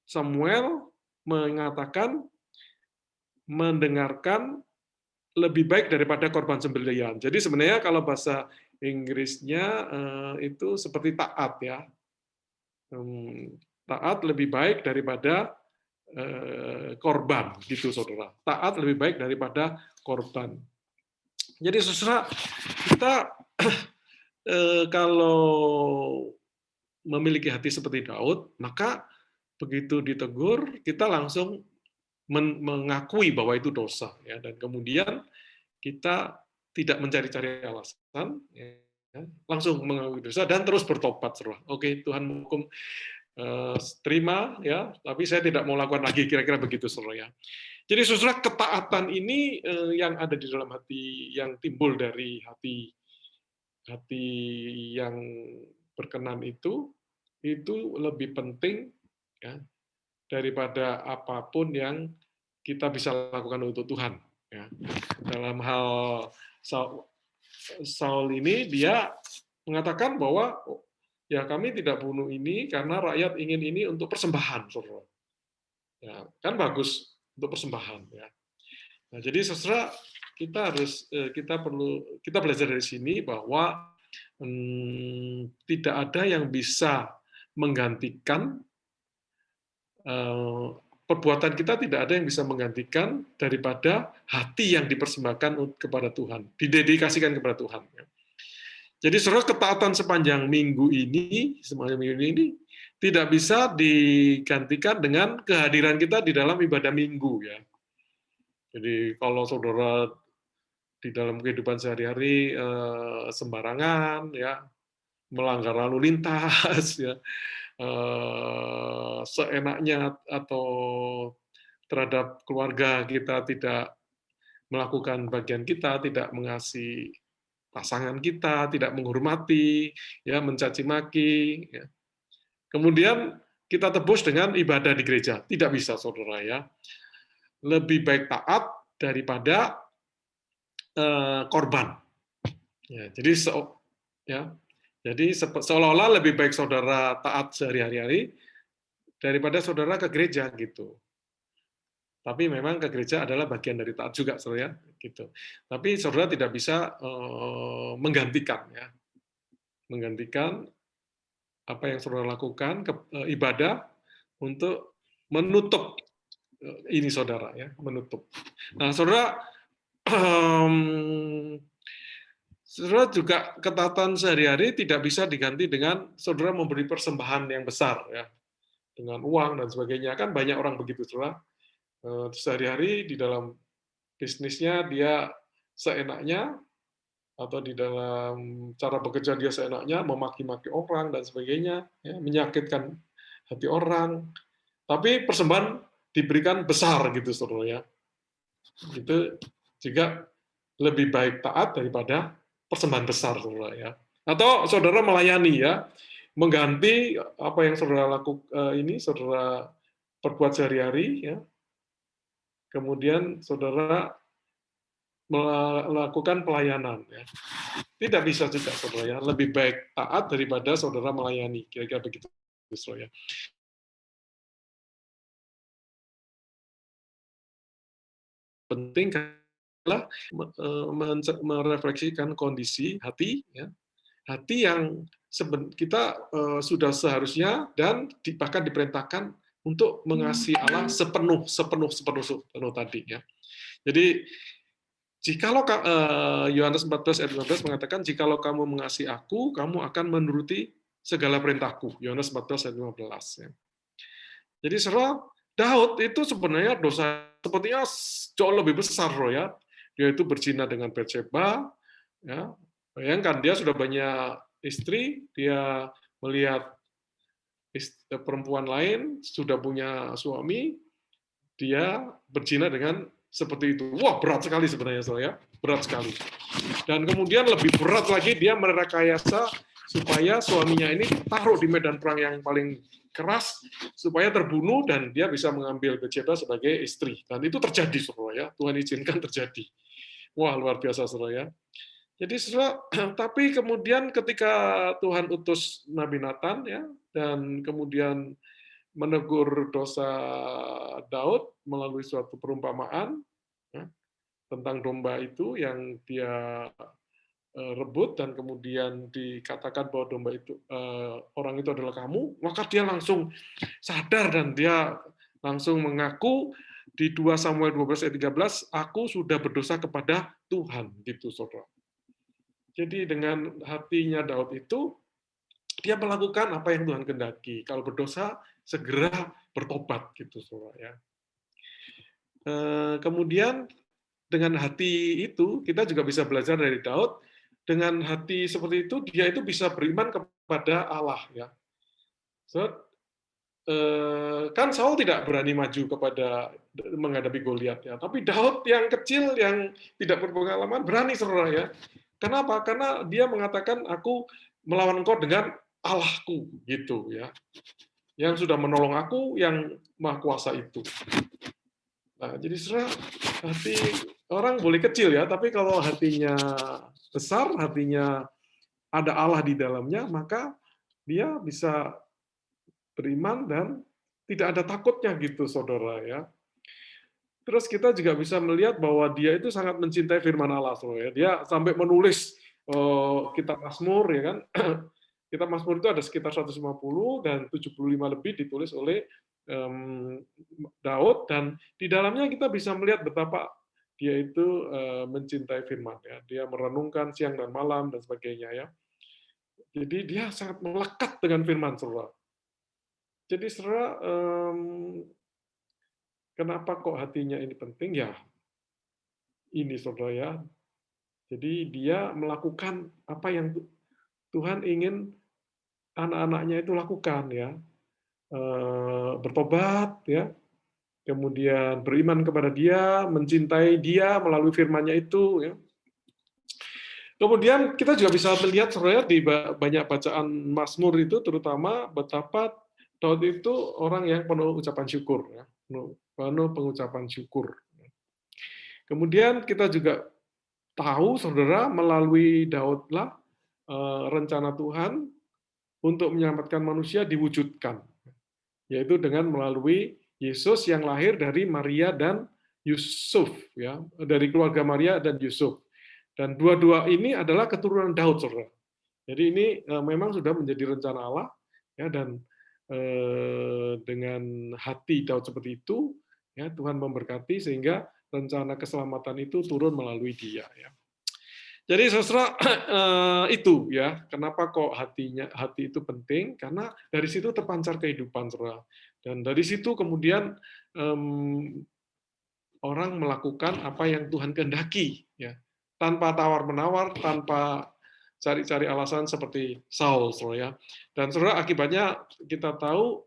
Samuel mengatakan mendengarkan lebih baik daripada korban sembelihan. Jadi sebenarnya kalau bahasa Inggrisnya itu seperti taat, ya. Taat lebih baik daripada korban, gitu, saudara. Taat lebih baik daripada korban. Jadi saudara, kita kalau memiliki hati seperti Daud, maka begitu ditegur, kita langsung mengakui bahwa itu dosa, ya, dan kemudian kita tidak mencari-cari alasan, ya, langsung mengakui dosa dan terus bertobat, saudara. Oke, Tuhan menghukum, terima, ya, tapi saya tidak mau lakukan lagi, kira-kira begitu, saudara, ya. Jadi, saudara, ketaatan ini yang ada di dalam hati, yang timbul dari hati yang berkenan itu lebih penting, ya, daripada apapun yang kita bisa lakukan untuk Tuhan. Ya. Dalam hal Saul ini, dia mengatakan bahwa ya kami tidak bunuh ini karena rakyat ingin ini untuk persembahan, saudara. Ya, kan bagus untuk persembahan. Ya. Nah, jadi saudara, kita belajar dari sini bahwa tidak ada yang bisa menggantikan perbuatan kita, tidak ada yang bisa menggantikan daripada hati yang dipersembahkan kepada Tuhan, didedikasikan kepada Tuhan. Jadi saudara, ketaatan sepanjang minggu ini tidak bisa digantikan dengan kehadiran kita di dalam ibadah minggu, ya. Jadi kalau saudara di dalam kehidupan sehari-hari sembarangan, ya, melanggar lalu lintas, ya, seenaknya atau terhadap keluarga kita tidak melakukan bagian kita, tidak mengasihi pasangan kita, tidak menghormati, ya, mencaci maki, ya. Kemudian kita tebus dengan ibadah di gereja, tidak bisa, saudara, ya. Lebih baik taat daripada korban. Ya, jadi seolah-olah lebih baik saudara taat sehari-hari daripada saudara ke gereja, gitu. Tapi memang ke gereja adalah bagian dari taat juga, saudara, gitu. Tapi saudara tidak bisa menggantikan apa yang saudara lakukan ibadah untuk menutup ini, saudara, ya, menutup. Nah, saudara, saudara juga ketaatan sehari-hari tidak bisa diganti dengan saudara memberi persembahan yang besar, ya, dengan uang dan sebagainya. Kan banyak orang begitu, saudara. Sehari-hari di dalam bisnisnya dia seenaknya, atau di dalam cara bekerja dia seenaknya, memaki-maki orang dan sebagainya, ya, menyakitkan hati orang. Tapi persembahan diberikan besar, gitu, saudara, ya. Itu juga lebih baik taat daripada persembahan besar, saudara, ya. Atau saudara melayani, ya, mengganti apa yang saudara lakukan saudara perbuat sehari-hari, ya. Kemudian saudara melakukan pelayanan, ya. Tidak bisa juga, saudara, ya. Lebih baik taat daripada saudara melayani, kira-kira begitu, saudara, ya. Penting adalah merefleksikan kondisi hati, ya, hati yang kita sudah seharusnya dan bahkan diperintahkan untuk mengasihi Allah sepenuh tadi, ya. Jadi jikalau Yohanes 14 ayat 15 mengatakan, jikalau kamu mengasihi aku, kamu akan menuruti segala perintahku. Yohanes 14 ayat 15, ya. Jadi saudara, Daud itu sebenarnya dosa sepertinya jauh lebih besar, ya. Dia itu berzina dengan Batseba, ya. Bayangkan, dia sudah banyak istri, dia melihat perempuan lain, sudah punya suami, dia berzina dengan seperti itu. Wah, berat sekali sebenarnya, saudara, berat sekali. Dan kemudian lebih berat lagi, dia merekayasa supaya suaminya ini taruh di medan perang yang paling keras supaya terbunuh dan dia bisa mengambil Batseba sebagai istri. Dan itu terjadi, saudara, ya. Tuhan izinkan terjadi. Wah, luar biasa, saudara, ya. Jadi saudara, tapi kemudian ketika Tuhan utus Nabi Nathan, ya, dan kemudian menegur dosa Daud melalui suatu perumpamaan, ya, tentang domba itu yang dia rebut dan kemudian dikatakan bahwa domba itu orang itu adalah kamu, maka dia langsung sadar dan dia langsung mengaku di 2 Samuel 12 ayat 13, aku sudah berdosa kepada Tuhan, gitu, saudara. Jadi dengan hatinya Daud itu dia melakukan apa yang Tuhan kehendaki. Kalau berdosa, segera bertobat gitu, saudara ya. Kemudian dengan hati itu kita juga bisa belajar dari Daud. Dengan hati seperti itu dia itu bisa beriman kepada Allah ya. So, kan Saul tidak berani maju kepada menghadapi Goliat ya, tapi Daud yang kecil yang tidak berpengalaman berani, saudara ya. Kenapa? Karena dia mengatakan aku melawan engkau dengan Allahku gitu ya. Yang sudah menolong aku yang Maha Kuasa itu. Nah, jadi saudara, hati orang boleh kecil ya, tapi kalau hatinya besar, hatinya ada Allah di dalamnya, maka dia bisa beriman dan tidak ada takutnya gitu, saudara ya. Terus kita juga bisa melihat bahwa dia itu sangat mencintai firman Allah, saudara ya. Dia sampai menulis kitab Mazmur ya kan. Kitab Mazmur itu ada sekitar 150 dan 75 lebih ditulis oleh Daud, dan di dalamnya kita bisa melihat betapa dia itu mencintai firman ya. Dia merenungkan siang dan malam dan sebagainya ya. Jadi dia sangat melekat dengan firman, saudara. Jadi saudara, kenapa kok hatinya ini penting ya? Ini saudara ya. Jadi dia melakukan apa yang Tuhan ingin anak-anaknya itu lakukan ya. Bertobat ya, kemudian beriman kepada Dia, mencintai Dia melalui firman-Nya itu ya. Kemudian kita juga bisa melihat saudara di banyak bacaan Mazmur itu terutama betapa Daud itu orang yang penuh ucapan syukur ya, penuh pengucapan syukur. Kemudian kita juga tahu saudara melalui Daudlah rencana Tuhan untuk menyelamatkan manusia diwujudkan, yaitu dengan melalui Yesus yang lahir dari Maria dan Yusuf ya, dari keluarga Maria dan Yusuf. Dan dua-dua ini adalah keturunan Daud, saudara. Jadi ini memang sudah menjadi rencana Allah ya, dan dengan hati Daud seperti itu ya, Tuhan memberkati sehingga rencana keselamatan itu turun melalui dia ya. Jadi saudara, itu ya, kenapa kok hati itu penting, karena dari situ terpancar kehidupan, saudara. Dan dari situ kemudian orang melakukan apa yang Tuhan kehendaki ya, tanpa tawar-menawar, tanpa cari-cari alasan seperti Saul, saudara ya. Dan saudara, akibatnya kita tahu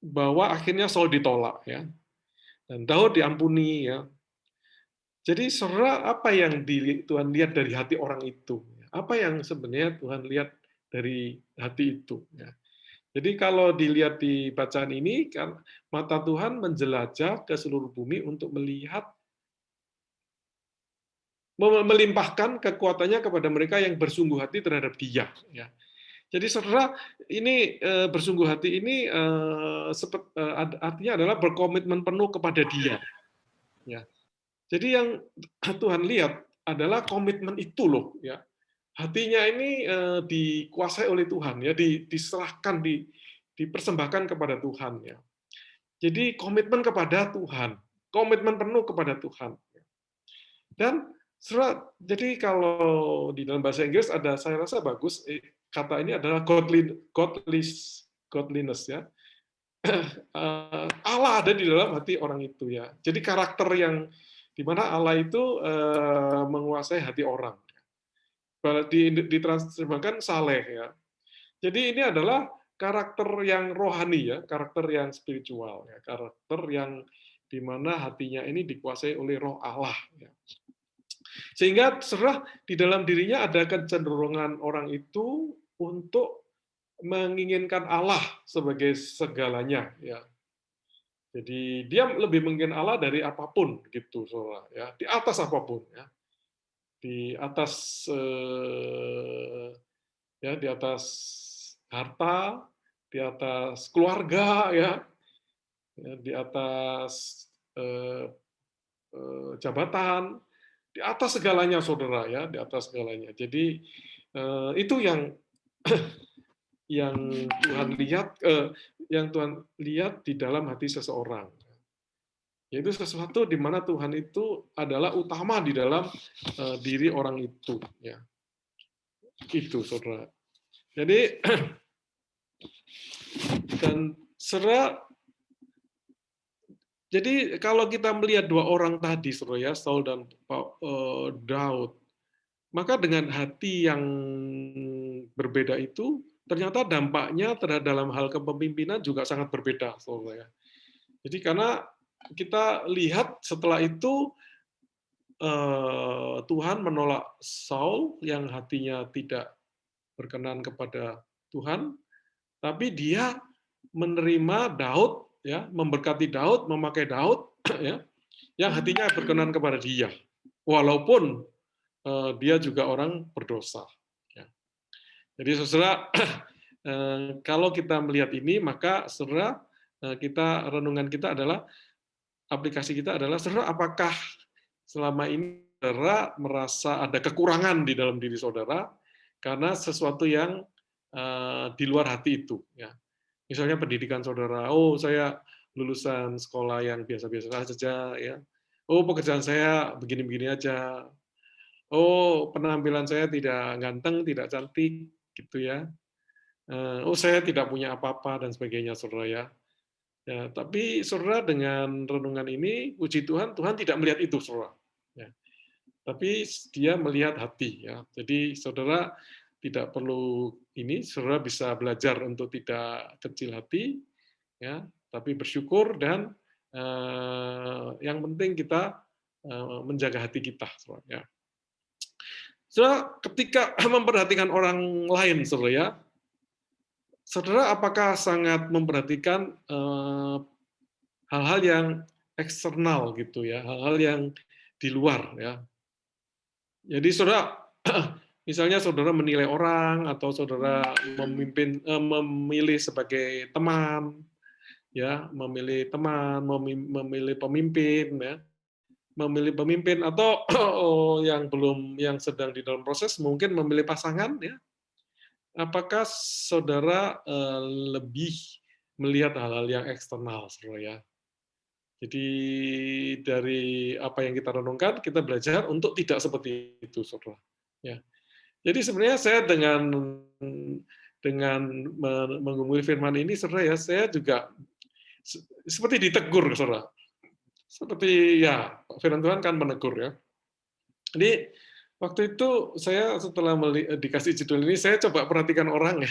bahwa akhirnya Saul ditolak ya. Dan Daud diampuni ya. Jadi saudara, apa yang Tuhan lihat dari hati orang itu? Apa yang sebenarnya Tuhan lihat dari hati itu? Jadi kalau dilihat di bacaan ini, kan mata Tuhan menjelajah ke seluruh bumi untuk melihat, melimpahkan kekuatannya kepada mereka yang bersungguh hati terhadap Dia. Jadi saudara, ini bersungguh hati ini artinya adalah berkomitmen penuh kepada Dia. Ya. Jadi yang Tuhan lihat adalah komitmen itu loh ya. Hatinya ini dikuasai oleh Tuhan ya, diserahkan, dipersembahkan kepada Tuhan ya. Jadi komitmen kepada Tuhan, komitmen penuh kepada Tuhan. Dan jadi kalau di dalam bahasa Inggris ada, saya rasa bagus kata ini adalah godliness ya. Allah ada di dalam hati orang itu ya. Jadi karakter yang di mana Allah itu menguasai hati orang. Diterjemahkan saleh ya. Jadi ini adalah karakter yang rohani ya, karakter yang spiritual ya, karakter yang di mana hatinya ini dikuasai oleh Roh Allah ya. Sehingga serah di dalam dirinya ada kecenderungan orang itu untuk menginginkan Allah sebagai segalanya ya. Jadi dia lebih menginginkan Allah dari apapun gitu, saudara ya, di atas apapun ya, di atas ya, di atas harta, di atas keluarga ya, di atas jabatan, di atas segalanya, saudara ya, di atas segalanya. Jadi itu yang yang Tuhan lihat di dalam hati seseorang. Yaitu sesuatu di mana Tuhan itu adalah utama di dalam diri orang itu. Ya. Itu, saudara. Jadi Dan saudara, jadi kalau kita melihat dua orang tadi, saudara ya, Saul dan Daud, maka dengan hati yang berbeda itu, ternyata dampaknya terhadap dalam hal kepemimpinan juga sangat berbeda, saudara ya. Jadi karena kita lihat setelah itu Tuhan menolak Saul yang hatinya tidak berkenan kepada Tuhan, tapi dia menerima Daud, ya, memberkati Daud, memakai Daud, ya, yang hatinya berkenan kepada dia, walaupun dia juga orang berdosa. Ya. Jadi saudara, kalau kita melihat ini, maka saudara, kita renungan kita adalah aplikasi kita adalah saudara, apakah selama ini saudara merasa ada kekurangan di dalam diri saudara karena sesuatu yang di luar hati itu, ya. Misalnya pendidikan saudara, oh saya lulusan sekolah yang biasa-biasa saja, ya. Oh pekerjaan saya begini-begini aja. Oh penampilan saya tidak ganteng, tidak cantik, gitu ya. Oh saya tidak punya apa-apa dan sebagainya, saudara ya. Ya, tapi saudara dengan renungan ini, puji Tuhan, Tuhan tidak melihat itu, saudara. Ya. Tapi dia melihat hati, ya. Jadi saudara tidak perlu ini, saudara bisa belajar untuk tidak kecil hati, ya, tapi bersyukur dan yang penting kita menjaga hati kita, saudara. Ya. Saudara, ketika memperhatikan orang lain, saudara ya, saudara apakah sangat memperhatikan hal-hal yang eksternal gitu ya, hal-hal yang di luar ya. Jadi saudara, misalnya saudara menilai orang atau saudara memilih sebagai teman, ya, memilih teman, memilih pemimpin, ya, memilih pemimpin atau yang sedang di dalam proses mungkin memilih pasangan, ya. Apakah saudara lebih melihat hal-hal yang eksternal, saudara ya? Jadi dari apa yang kita renungkan, kita belajar untuk tidak seperti itu, saudara. Ya. Jadi sebenarnya saya dengan menggumuli firman ini, saudara ya, saya juga seperti ditegur, saudara. Seperti ya, firman Tuhan kan menegur ya. Jadi waktu itu saya setelah dikasih judul ini, saya coba perhatikan orang ya,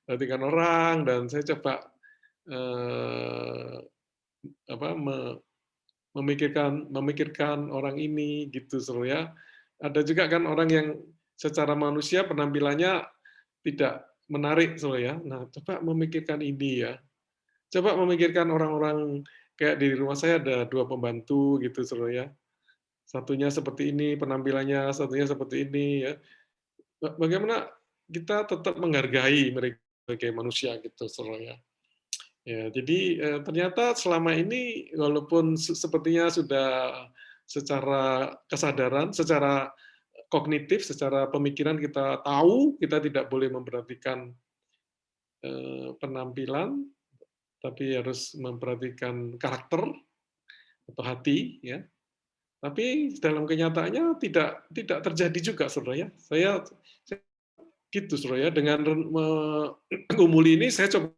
perhatikan orang dan saya coba memikirkan orang ini gitu, saudara ya. Ada juga kan orang yang secara manusia penampilannya tidak menarik, saudara ya. Nah, coba memikirkan ini ya. Coba memikirkan orang-orang kayak di rumah saya ada 2 pembantu gitu, saudara ya. Satunya seperti ini penampilannya, satunya seperti ini ya. Bagaimana kita tetap menghargai mereka sebagai manusia gitu, saudara ya. Ya, jadi ternyata selama ini walaupun sepertinya sudah secara kesadaran, secara kognitif, secara pemikiran kita tahu kita tidak boleh memperhatikan penampilan, tapi harus memperhatikan karakter atau hati, ya. Tapi dalam kenyataannya tidak terjadi juga, saudara ya. Saya gitu, saudara ya. Dengan menggumuli ini saya coba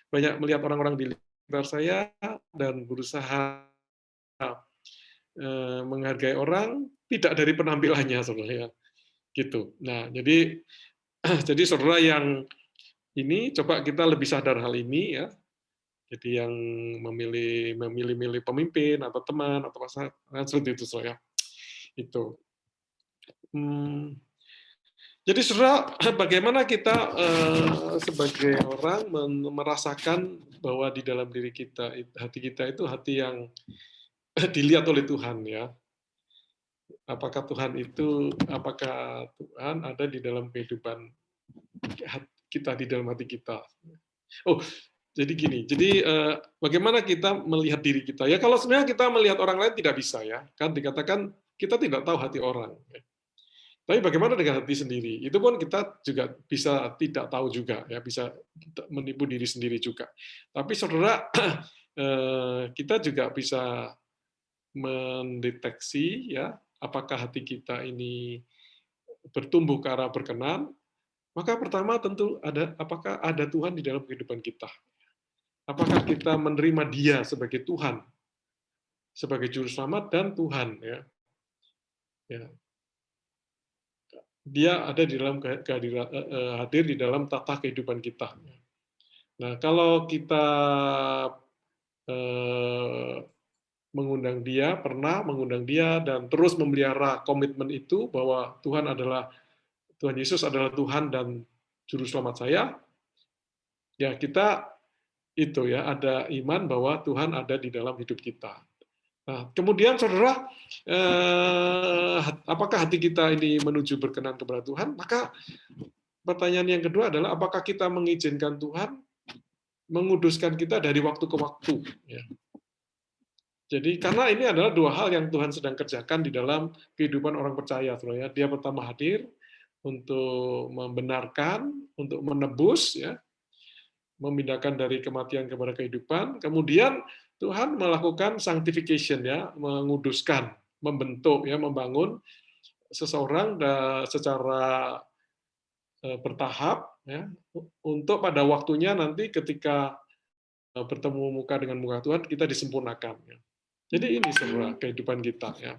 banyak melihat orang-orang di sekitar saya dan berusaha menghargai orang tidak dari penampilannya, saudara ya. Gitu. Nah, jadi saudara yang ini coba kita lebih sadar hal ini ya. Jadi yang memilih pemimpin atau teman atau pasangan seperti itu, saudara. Itu. Jadi saudara, bagaimana kita sebagai orang merasakan bahwa di dalam diri kita, hati kita itu hati yang dilihat oleh Tuhan ya. Apakah Tuhan ada di dalam kehidupan kita, di dalam hati kita. Oh, jadi gini. Jadi bagaimana kita melihat diri kita? Ya kalau sebenarnya kita melihat orang lain tidak bisa ya. Kan dikatakan kita tidak tahu hati orang. Tapi bagaimana dengan hati sendiri? Itu pun kita juga bisa tidak tahu juga, ya bisa menipu diri sendiri juga. Tapi saudara, kita juga bisa mendeteksi ya apakah hati kita ini bertumbuh ke arah berkenan Maka pertama tentu apakah ada Tuhan di dalam kehidupan kita? Apakah kita menerima Dia sebagai Tuhan, sebagai juru selamat dan Tuhan, ya? Ya. Dia ada di dalam hadir di dalam tata kehidupan kita. Nah, kalau kita pernah mengundang dia dan terus memelihara komitmen itu bahwa Tuhan Yesus adalah Tuhan dan juru selamat saya, ya kita itu ya ada iman bahwa Tuhan ada di dalam hidup kita. Nah, kemudian saudara, apakah hati kita ini menuju berkenan kepada Tuhan? Maka pertanyaan yang kedua adalah apakah kita mengizinkan Tuhan menguduskan kita dari waktu ke waktu? Ya. Jadi karena ini adalah dua hal yang Tuhan sedang kerjakan di dalam kehidupan orang percaya, saudara. Dia pertama hadir untuk membenarkan, untuk menebus, ya, memindahkan dari kematian kepada kehidupan. Kemudian Tuhan melakukan sanctification, ya, menguduskan, membentuk, ya, membangun seseorang secara bertahap, ya, untuk pada waktunya nanti ketika bertemu muka dengan muka Tuhan kita disempurnakan. Ya. Jadi ini saudara kehidupan kita. Ya.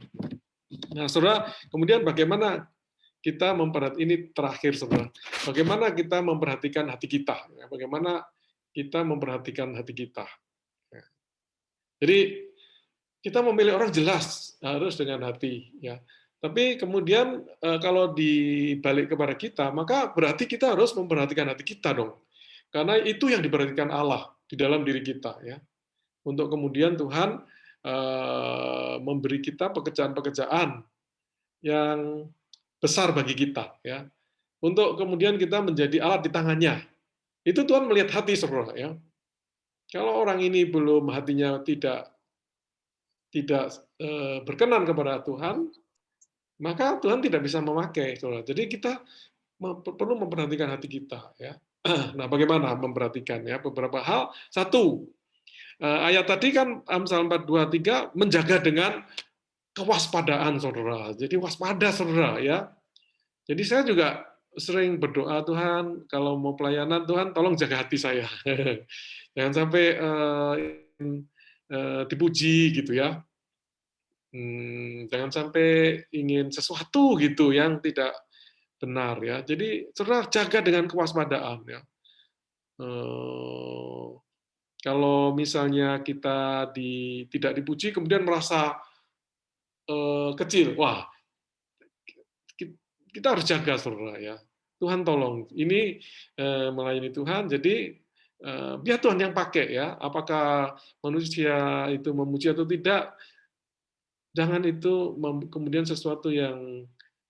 Nah, saudara, kemudian bagaimana kita ini terakhir, saudara. Bagaimana kita memperhatikan hati kita? Ya. Bagaimana kita memperhatikan hati kita? Ya. Jadi kita memilih orang jelas harus dengan hati. Ya. Tapi kemudian kalau dibalik kepada kita, maka berarti kita harus memperhatikan hati kita dong. Karena itu yang diperhatikan Allah di dalam diri kita. Ya. Untuk kemudian Tuhan memberi kita pekerjaan-pekerjaan yang besar bagi kita, ya, untuk kemudian kita menjadi alat di tangannya. Itu Tuhan melihat hati, saudara. Ya. Kalau orang ini belum hatinya tidak berkenan kepada Tuhan, maka Tuhan tidak bisa memakai, saudara. Jadi kita perlu memperhatikan hati kita. Ya. Nah, bagaimana memperhatikan? Ya, beberapa hal. Satu. Ayat tadi kan Amsal 4:23 menjaga dengan kewaspadaan, saudara. Jadi waspada, saudara, ya. Jadi saya juga sering berdoa, Tuhan, kalau mau pelayanan, Tuhan tolong jaga hati saya. Jangan sampai dipuji gitu ya. Jangan sampai ingin sesuatu gitu yang tidak benar ya. Jadi saudara jaga dengan kewaspadaan ya. Kalau misalnya kita tidak dipuji, kemudian merasa kecil, wah, kita harus jaga, saudara ya. Tuhan tolong, ini melayani Tuhan, jadi biar Tuhan yang pakai ya. Apakah manusia itu memuji atau tidak, jangan itu kemudian sesuatu yang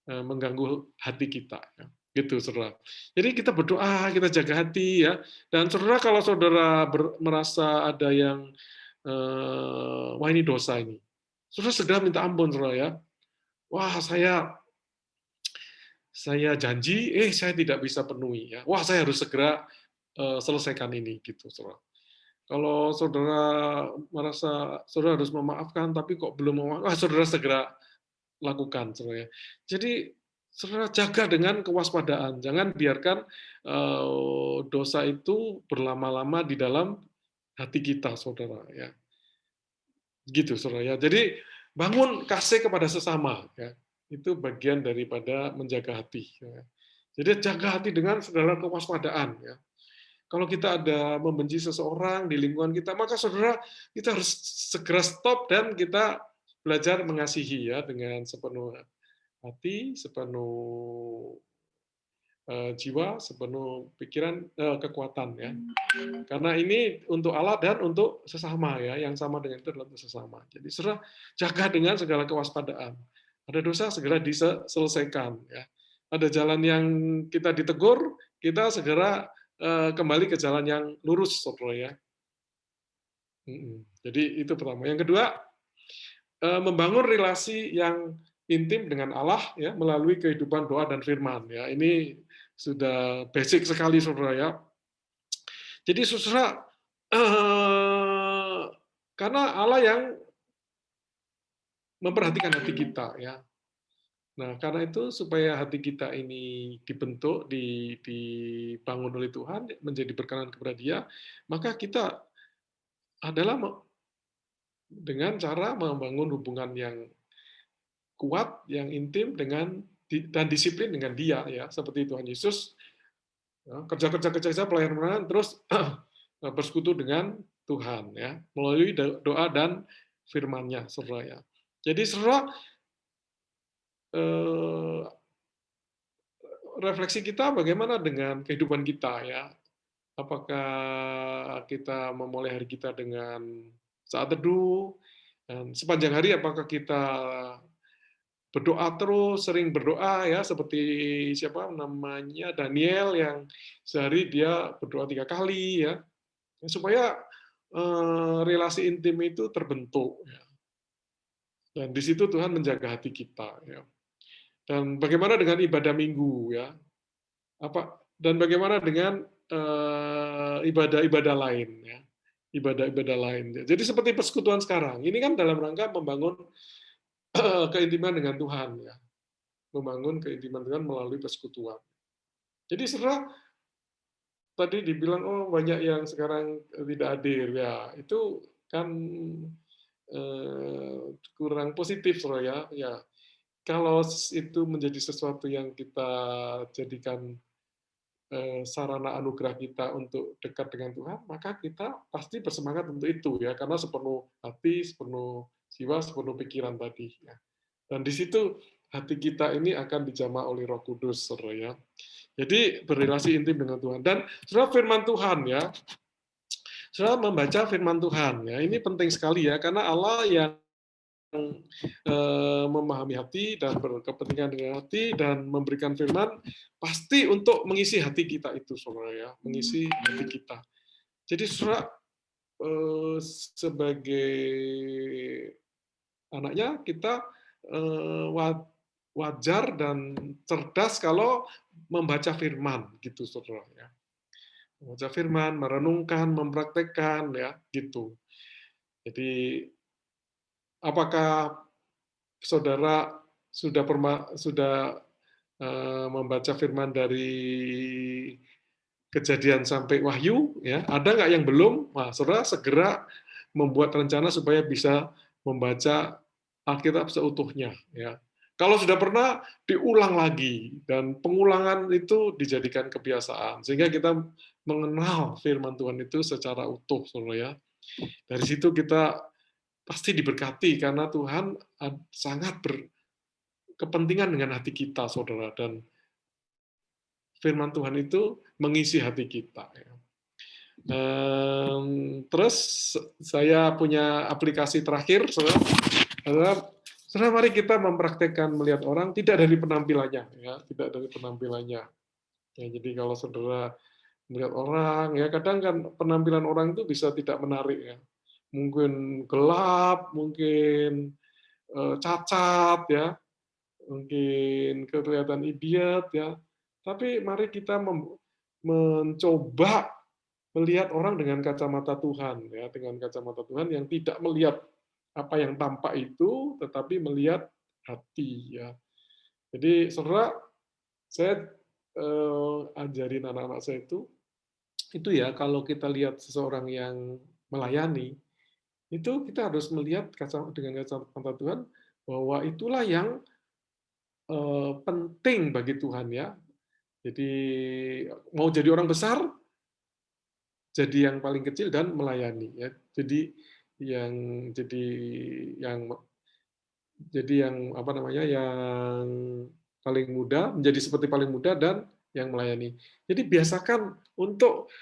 mengganggu hati kita. Ya. Gitu, saudara. Jadi kita berdoa, kita jaga hati ya. Dan saudara, kalau saudara merasa ada yang wah ini dosa ini, saudara segera minta ampun, saudara ya. Wah saya janji, saya tidak bisa penuhi ya. Wah saya harus segera selesaikan ini, gitu, saudara. Kalau saudara merasa saudara harus memaafkan, tapi kok belum memaafkan, saudara segera lakukan, saudara. Jadi saudara jaga dengan kewaspadaan, jangan biarkan dosa itu berlama-lama di dalam hati kita, saudara. Ya, gitu, saudara. Ya. Jadi bangun kasih kepada sesama, ya. Itu bagian daripada menjaga hati. Ya. Jadi jaga hati dengan segala kewaspadaan. Ya. Kalau kita ada membenci seseorang di lingkungan kita, maka saudara kita harus segera stop dan kita belajar mengasihi ya dengan sepenuh hati, sepenuh jiwa, sepenuh pikiran, kekuatan ya. Karena ini untuk Allah dan untuk sesama ya, yang sama dengan itu adalah untuk sesama. Jadi saudara jaga dengan segala kewaspadaan. Ada dosa segera diselesaikan ya. Ada jalan yang kita ditegur, kita segera kembali ke jalan yang lurus, saudara ya. Jadi itu pertama. Yang kedua, membangun relasi yang intim dengan Allah ya melalui kehidupan doa dan firman ya. Ini sudah basic sekali, saudara ya. Jadi saudara, karena Allah yang memperhatikan hati kita ya. Nah, karena itu supaya hati kita ini dibentuk, dibangun oleh Tuhan, menjadi berkenan kepada Dia, maka kita adalah dengan cara membangun hubungan yang kuat, yang intim dan disiplin dengan Dia, ya, seperti Tuhan Yesus kerja pelayanan terus bersekutu dengan Tuhan, ya, melalui doa dan firman-Nya, saudara, ya. Jadi saudara, refleksi kita bagaimana dengan kehidupan kita, ya? Apakah kita memulai hari kita dengan saat teduh, dan sepanjang hari apakah kita berdoa terus, sering berdoa, ya, seperti siapa namanya Daniel yang sehari dia berdoa 3 kali, ya, supaya relasi intim itu terbentuk, ya. Dan di situ Tuhan menjaga hati kita, ya. Dan bagaimana dengan ibadah minggu, ya? Dan bagaimana dengan ibadah-ibadah lain, ya, ibadah-ibadah lain. Jadi seperti persekutuan sekarang, ini kan dalam rangka membangun keintiman dengan Tuhan, ya, membangun keintiman Tuhan melalui persekutuan. Jadi saudara tadi dibilang banyak yang sekarang tidak hadir, ya, itu kan kurang positif, saudara, ya. Kalau itu menjadi sesuatu yang kita jadikan sarana anugerah kita untuk dekat dengan Tuhan, maka kita pasti bersemangat untuk itu, ya, karena sepenuh hati, sepenuh jiwa, sepenuh pikiran tadi, ya. Dan di situ hati kita ini akan dijamah oleh Roh Kudus, saudara, ya. Jadi berrelasi intim dengan Tuhan. Dan saudara, firman Tuhan, ya, saudara membaca firman Tuhan, ya, ini penting sekali, ya, karena Allah yang memahami hati dan berkepentingan dengan hati dan memberikan firman pasti untuk mengisi hati kita itu, saudara, ya, mengisi hati kita. Jadi saudara sebagai anaknya kita wajar dan cerdas kalau membaca firman, gitu, saudara, ya. Membaca firman, merenungkan, mempraktekkan, ya, gitu. Jadi apakah saudara sudah membaca firman dari Kejadian sampai Wahyu, ya? Ada nggak yang belum? Nah, saudara segera membuat rencana supaya bisa membaca Alkitab seutuhnya, ya. Kalau sudah pernah, diulang lagi, dan pengulangan itu dijadikan kebiasaan sehingga kita mengenal firman Tuhan itu secara utuh, saudara, ya. Dari situ kita pasti diberkati karena Tuhan sangat berkepentingan dengan hati kita, saudara, dan firman Tuhan itu mengisi hati kita, ya. Terus saya punya aplikasi terakhir, saudara. Saudara, mari kita mempraktekkan melihat orang tidak dari penampilannya, ya, tidak dari penampilannya. Ya, jadi kalau saudara melihat orang, ya, kadang kan penampilan orang itu bisa tidak menarik, ya. Mungkin gelap, mungkin cacat, ya, mungkin kelihatan idiot, ya. Tapi mari kita mencoba melihat orang dengan kacamata Tuhan, ya, dengan kacamata Tuhan yang tidak melihat apa yang tampak itu, tetapi melihat hati, ya. Jadi saudara, saya ajarin anak-anak saya itu ya, kalau kita lihat seseorang yang melayani, itu kita harus melihat dengan kacamata Tuhan bahwa itulah yang penting bagi Tuhan, ya. Jadi mau jadi orang besar, jadi yang paling kecil dan melayani, ya. Jadi yang jadi yang apa namanya, yang paling muda menjadi seperti paling muda dan yang melayani. Jadi biasakan untuk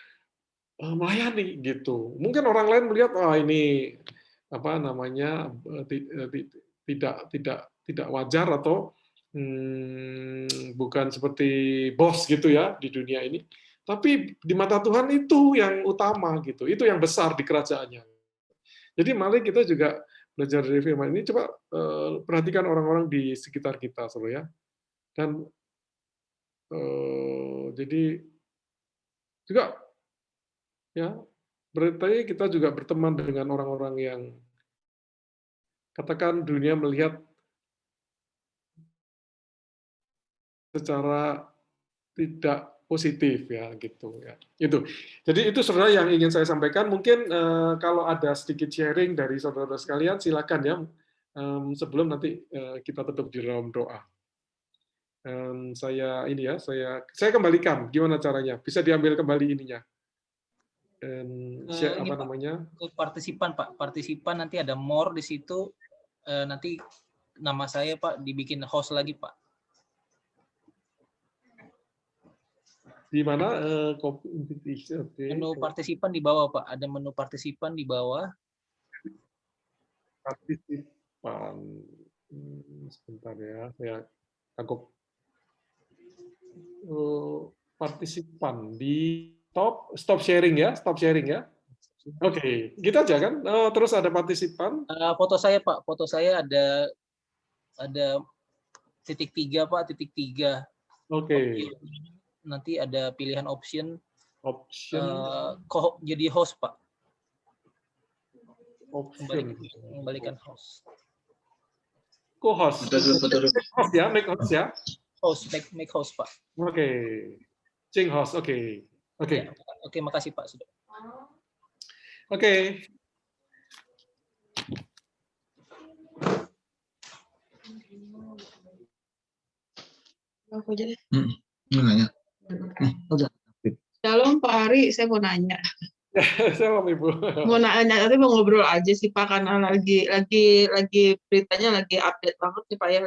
melayani, gitu. Mungkin orang lain melihat ini apa namanya tidak wajar atau bukan seperti bos, gitu ya, di dunia ini. Tapi di mata Tuhan itu yang utama, gitu. Itu yang besar di kerajaannya. Jadi mari kita juga belajar dari firman ini, coba perhatikan orang-orang di sekitar kita, saudara, ya. Dan jadi juga, ya, berarti kita juga berteman dengan orang-orang yang katakan dunia melihat secara tidak positif ya gitu ya. Itu. Jadi itu saudara yang ingin saya sampaikan. Mungkin kalau ada sedikit sharing dari saudara sekalian silakan ya. Sebelum nanti kita tutup di dalam doa. Saya ini ya, saya kembalikan gimana caranya. Bisa diambil kembali ininya. Ini, Apa Pak, namanya? ke partisipan, Pak. Partisipan nanti ada more di situ. Nanti nama saya, Pak, dibikin host lagi, Pak. Di mana invitation? Menu partisipan di bawah, Pak. Ada menu partisipan di bawah. Partisipan. Sebentar ya, saya takut. Partisipan di stop sharing ya, stop sharing ya. Oke, gitu aja kan. Terus ada partisipan. Foto saya, Pak. Foto saya ada ×3, Pak, ×3. Oke. Nanti ada pilihan option. Jadi host, Pak. Option. Kembalikan host. Co-host. Host ya, make host ya. Host, make host, Pak. Oke. Change host, oke. Oke. Oke, makasih, Pak. Sudah. Oke. Aku jadi. Nanya. Shalom Pak Hari, saya mau nanya. Shalom Ibu. Mau nanya, tapi mau ngobrol aja sih Pak, karena lagi beritanya lagi update banget nih Pak ya,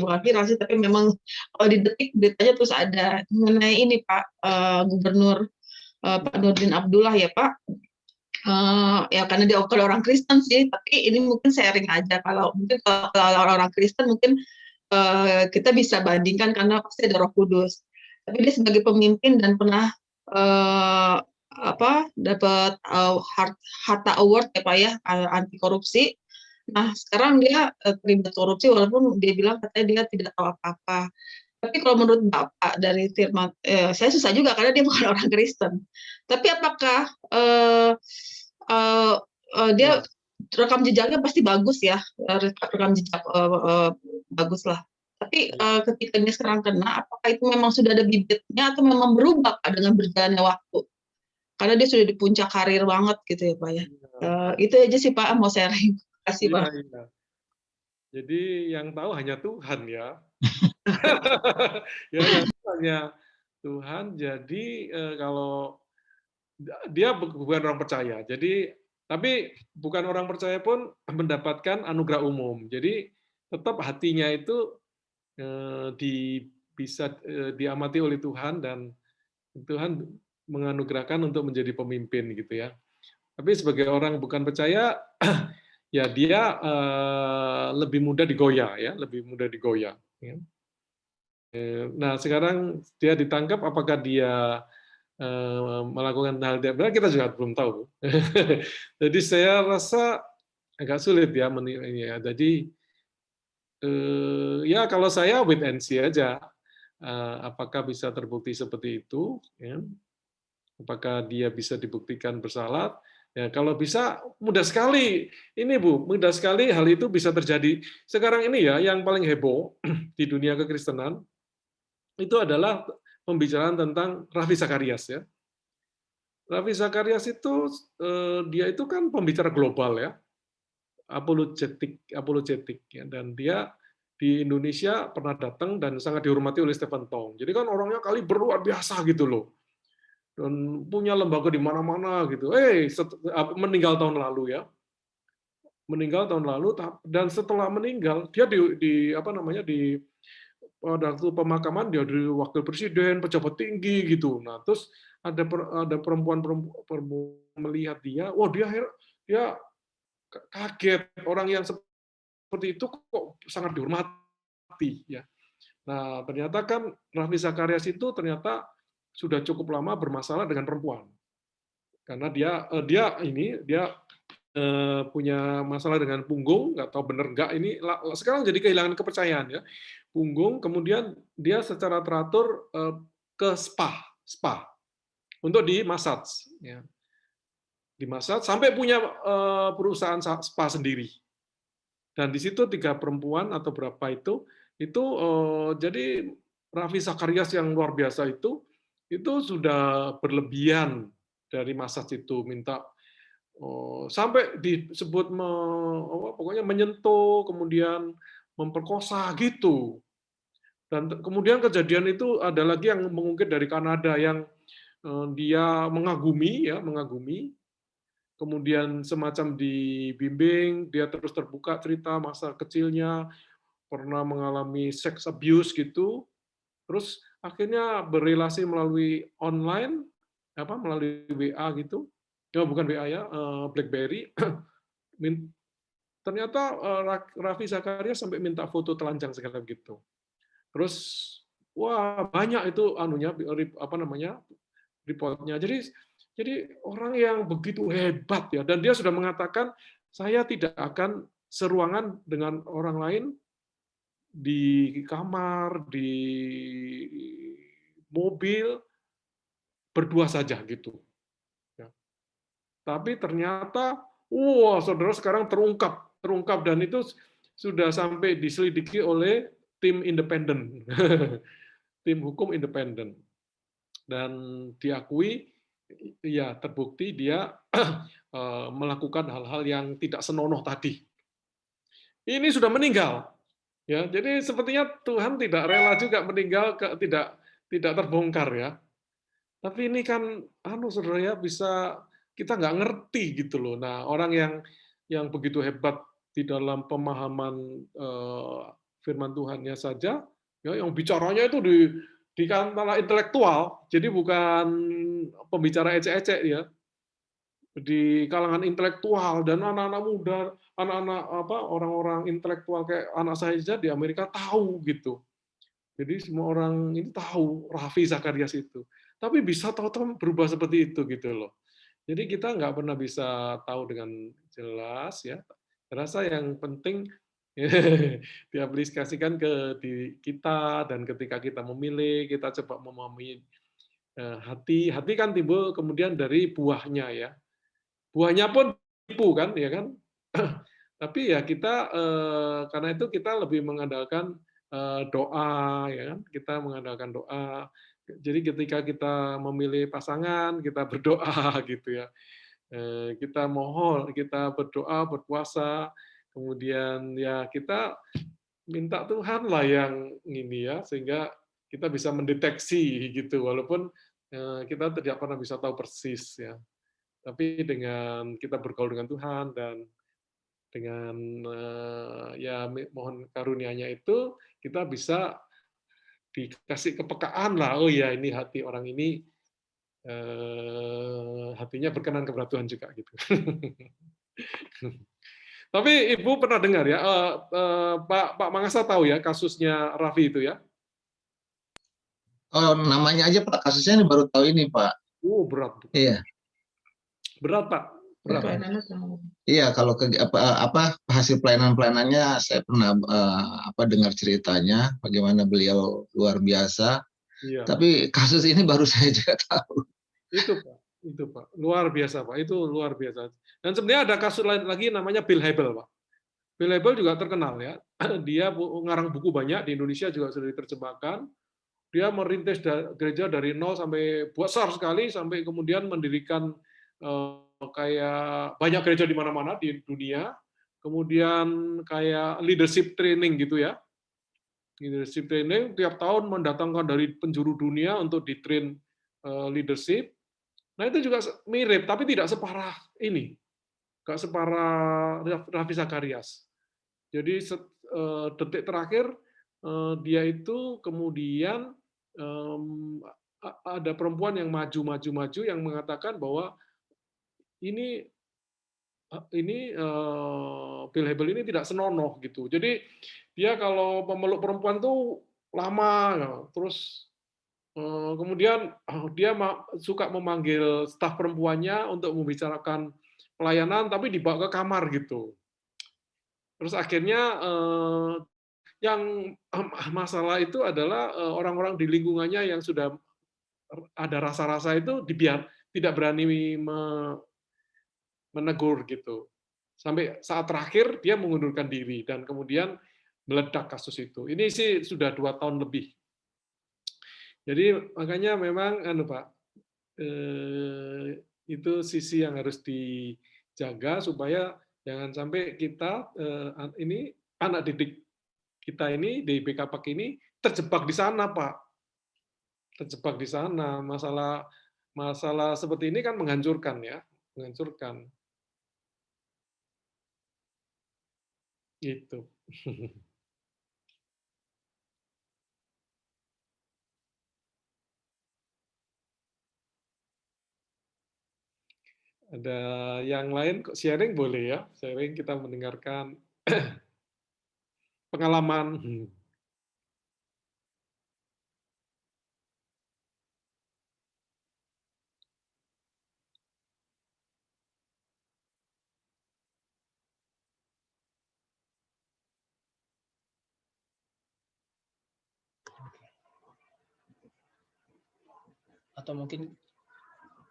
bukan viral sih, tapi memang kalau di Detik beritanya terus ada mengenai ini Pak, Gubernur Pak Nurdin Abdullah ya Pak. Ya karena dia bukan orang Kristen sih, tapi ini mungkin sharing aja. Kalau orang Kristen mungkin kita bisa bandingkan karena pasti ada Roh Kudus. Tapi dia sebagai pemimpin dan pernah dapat Hatta Award ya Pak ya, anti korupsi. Nah sekarang dia terlibat korupsi walaupun dia bilang katanya dia tidak tahu apa-apa. Tapi kalau menurut Bapak dari firman, saya susah juga karena dia bukan orang Kristen. Tapi apakah dia rekam jejaknya pasti bagus ya, rekam jejak bagus lah. Tapi ketika dia sekarang kena, apakah itu memang sudah ada bibitnya atau memang berubah Pak dengan berjalannya waktu? Karena dia sudah di puncak karir banget gitu ya Pak ya. Itu aja sih Pak, mau sharing. Terima kasih Pak. Iya. Jadi yang tahu hanya Tuhan ya. Ya yang tahu hanya Tuhan. Jadi kalau dia bukan orang percaya. Jadi tapi bukan orang percaya pun mendapatkan anugerah umum. Jadi tetap hatinya itu bisa diamati oleh Tuhan dan Tuhan menganugerahkan untuk menjadi pemimpin gitu ya. Tapi sebagai orang bukan percaya, ya dia lebih mudah digoyah ya, lebih mudah digoyah. Ya. Nah sekarang dia ditangkap, apakah dia melakukan hal yang benar, kita juga belum tahu. Jadi saya rasa agak sulit ya menilainya. Jadi ya kalau saya wait and see aja, apakah bisa terbukti seperti itu, ya. Apakah dia bisa dibuktikan bersalah? Ya, kalau bisa mudah sekali ini Bu, mudah sekali hal itu bisa terjadi. Sekarang ini ya yang paling heboh di dunia kekristenan itu adalah pembicaraan tentang Ravi Zacharias ya. Ravi Zacharias itu dia itu kan pembicara global ya. Apologetik ya, dan dia di Indonesia pernah datang dan sangat dihormati oleh Stephen Tong. Jadi kan orangnya kali luar biasa gitu loh. Dan punya lembaga di mana-mana gitu. Meninggal tahun lalu ya. Meninggal tahun lalu dan setelah meninggal dia di pada waktu pemakaman dia dari wakil presiden, pejabat tinggi gitu. Nah, terus ada perempuan melihat dia, wah dia kaget, orang yang seperti itu kok sangat dihormati ya. Nah, ternyata kan Ravi Zacharias itu ternyata sudah cukup lama bermasalah dengan perempuan. Karena dia punya masalah dengan punggung, nggak tahu benar nggak ini sekarang jadi kehilangan kepercayaan ya. Punggung, kemudian dia secara teratur ke spa untuk dimassage ya. Dimassage sampai punya perusahaan spa sendiri. Dan di situ 3 perempuan atau berapa itu Itu jadi Raffi Sakarias yang luar biasa itu sudah berlebihan dari massage itu, minta sampai disebut pokoknya menyentuh, kemudian memperkosa gitu. Dan kemudian kejadian itu ada lagi yang mengungkit dari Kanada yang dia mengagumi, kemudian semacam dibimbing, dia terus terbuka cerita masa kecilnya, pernah mengalami sex abuse gitu, terus akhirnya berrelasi melalui online, melalui WA gitu, bukan WA ya, BlackBerry. Ternyata Raffi Sakarias sampai minta foto telanjang segala gitu. Terus wah banyak itu reportnya. Jadi orang yang begitu hebat ya, dan dia sudah mengatakan saya tidak akan seruangan dengan orang lain di kamar, di mobil, berdua saja gitu. Ya. Tapi ternyata, wah saudara sekarang terungkap dan itu sudah sampai diselidiki oleh tim independen, tim hukum independen, dan diakui ya terbukti dia melakukan hal-hal yang tidak senonoh tadi. Ini sudah meninggal. Ya, jadi sepertinya Tuhan tidak rela juga meninggal tidak terbongkar ya. Tapi ini kan saudara ya, bisa kita nggak ngerti gitu loh. Nah, orang yang begitu hebat di dalam pemahaman firman Tuhannya saja, ya yang bicaranya itu di kantara intelektual, jadi bukan pembicara ecek-ecek ya, di kalangan intelektual dan anak-anak muda, anak-anak orang-orang intelektual kayak anak saya saja di Amerika tahu gitu. Jadi semua orang ini tahu Raffi Sakarias itu. Tapi bisa tahu-tahu berubah seperti itu gitu loh. Jadi kita nggak pernah bisa tahu dengan jelas ya. Rasa yang penting diaplikasikan ke diri kita, dan ketika kita memilih, kita coba memahami hati. Hati kan timbul kemudian dari buahnya ya. Buahnya pun tipu kan, ya kan? Tapi ya kita karena itu kita lebih mengandalkan doa, ya kan? Kita mengandalkan doa. Jadi ketika kita memilih pasangan, kita berdoa gitu ya. Kita mohon, kita berdoa, berpuasa, kemudian ya kita minta Tuhan lah yang ini ya, sehingga kita bisa mendeteksi gitu, walaupun kita tidak pernah bisa tahu persis ya. Tapi dengan kita bergaul dengan Tuhan dan dengan ya mohon karunia-Nya itu, kita bisa dikasih kepekaan lah. Oh ya, ini hati orang ini hatinya berkenan kepada Tuhan juga gitu. Tapi Ibu pernah dengar ya, Pak Mangasa tahu ya kasusnya Raffi itu ya? Oh, namanya aja Pak, kasusnya ini baru tahu ini Pak. Berat. Iya. Berat Pak. Berat. Iya, kalau hasil pelayanan-pelayanannya saya pernah dengar ceritanya bagaimana beliau luar biasa. Iya. Tapi kasus ini baru saya juga tahu. Itu Pak, luar biasa Pak, itu luar biasa. Dan sebenarnya ada kasus lain lagi namanya Bill Hybel Pak. Bill Hybel juga terkenal ya. Dia ngarang buku banyak, di Indonesia juga sudah diterjemahkan. Dia merintis gereja dari nol sampai besar sekali, sampai kemudian mendirikan kayak banyak gereja di mana-mana di dunia. Kemudian kayak leadership training gitu ya. Leadership training tiap tahun mendatangkan dari penjuru dunia untuk di-train leadership. Nah itu juga mirip, tapi tidak separah ini. Nggak separah Raffi Sakarias. Jadi detik terakhir dia itu kemudian ada perempuan yang maju yang mengatakan bahwa ini Bill Hybel ini tidak senonoh gitu. Jadi dia kalau memeluk perempuan tuh lama, terus kemudian dia suka memanggil staf perempuannya untuk membicarakan pelayanan, tapi dibawa ke kamar gitu. Terus akhirnya yang masalah itu adalah orang-orang di lingkungannya yang sudah ada rasa-rasa itu tidak berani menegur gitu. Sampai saat terakhir dia mengundurkan diri, dan kemudian meledak kasus itu. Ini sih sudah 2 tahun lebih. Jadi makanya memang Pak, itu sisi yang harus dijaga supaya jangan sampai kita ini anak didik kita ini di BKPAK ini terjebak di sana, Pak. Terjebak di sana. Masalah seperti ini kan menghancurkan ya, menghancurkan. Gitu. Ada yang lain kok sharing boleh ya? Sharing kita mendengarkan pengalaman. Atau mungkin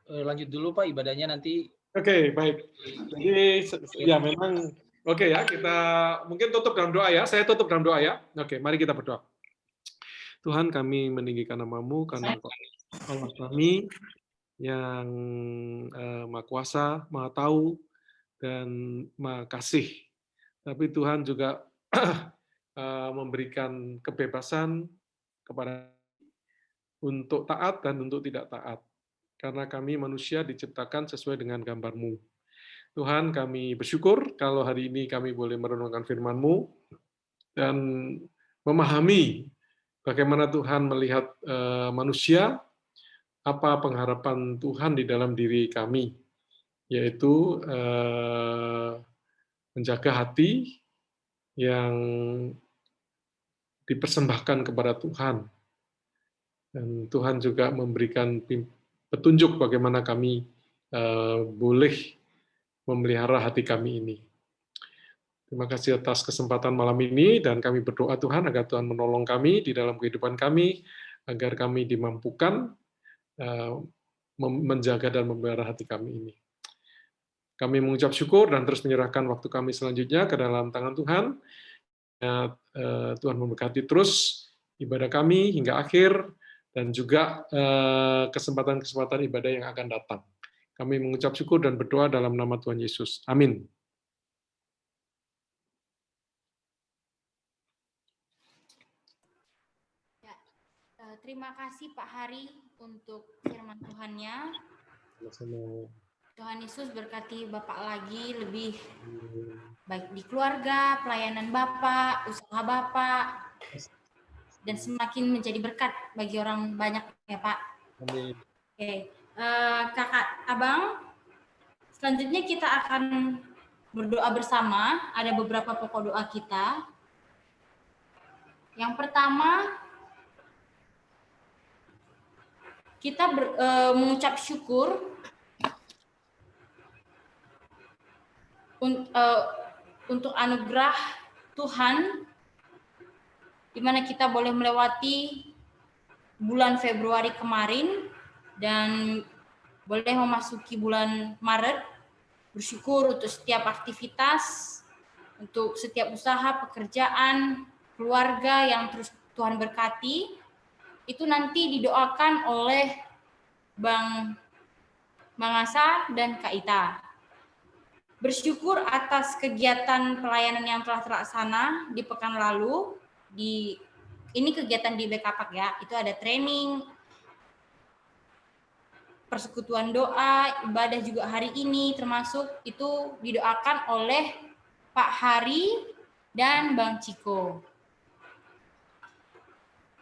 lanjut dulu Pak ibadahnya nanti. Oke, baik. Jadi ya memang oke ya, kita mungkin tutup dalam doa ya. Saya tutup dalam doa ya. Oke, mari kita berdoa. Tuhan, kami meninggikan nama-Mu karena Engkau Allah kami yang Maha Kuasa, Maha Tahu, dan Maha Kasih. Tapi Tuhan juga memberikan kebebasan kepada untuk taat dan untuk tidak taat. Karena kami manusia diciptakan sesuai dengan gambar-Mu. Tuhan, kami bersyukur kalau hari ini kami boleh merenungkan firman-Mu dan memahami bagaimana Tuhan melihat manusia, apa pengharapan Tuhan di dalam diri kami, yaitu menjaga hati yang dipersembahkan kepada Tuhan. Dan Tuhan juga memberikan petunjuk bagaimana kami boleh memelihara hati kami ini. Terima kasih atas kesempatan malam ini, dan kami berdoa Tuhan agar Tuhan menolong kami di dalam kehidupan kami, agar kami dimampukan menjaga dan memelihara hati kami ini. Kami mengucap syukur dan terus menyerahkan waktu kami selanjutnya ke dalam tangan Tuhan. Tuhan memberkati terus ibadah kami hingga akhir, dan juga kesempatan-kesempatan ibadah yang akan datang. Kami mengucap syukur dan berdoa dalam nama Tuhan Yesus. Amin. Ya, terima kasih Pak Hari untuk firman Tuhannya. Tuhan Yesus berkati Bapak lagi lebih baik di keluarga, pelayanan Bapak, usaha Bapak, dan semakin menjadi berkat bagi orang banyak ya Pak. Amin. Oke, Kakak Abang, selanjutnya kita akan berdoa bersama. Ada beberapa pokok doa kita. Yang pertama, kita mengucap syukur untuk anugerah Tuhan, di mana kita boleh melewati bulan Februari kemarin dan boleh memasuki bulan Maret. Bersyukur untuk setiap aktivitas, untuk setiap usaha, pekerjaan, keluarga yang terus Tuhan berkati. Itu nanti didoakan oleh Bang Asa dan Kak Ita. Bersyukur atas kegiatan pelayanan yang telah terlaksana di pekan lalu. Ini kegiatan di BKPAK ya, itu ada training, persekutuan doa, ibadah juga hari ini termasuk itu didoakan oleh Pak Hari dan Bang Ciko.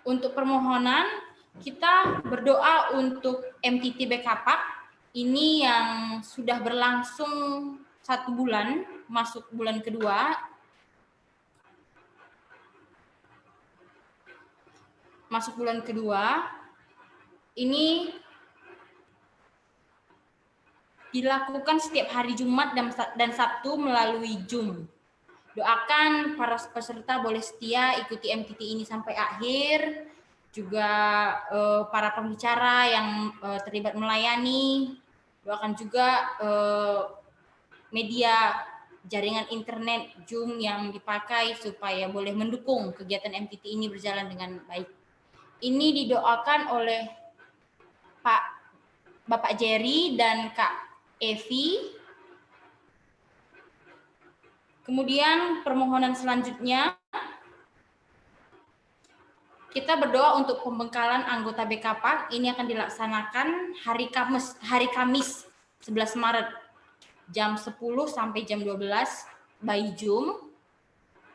Untuk permohonan, kita berdoa untuk MTT BKPAK ini yang sudah berlangsung 1 bulan, masuk bulan kedua. Masuk bulan kedua, ini dilakukan setiap hari Jumat dan Sabtu melalui Zoom. Doakan para peserta boleh setia ikuti MTT ini sampai akhir. Juga para pembicara yang terlibat melayani. Doakan juga media jaringan internet Zoom yang dipakai supaya boleh mendukung kegiatan MTT ini berjalan dengan baik. Ini didoakan oleh Bapak Jerry dan Kak Evi. Kemudian permohonan selanjutnya, kita berdoa untuk pembekalan anggota BKPAK. Ini akan dilaksanakan hari Kamis 11 Maret jam 10 sampai jam 12 by Zoom.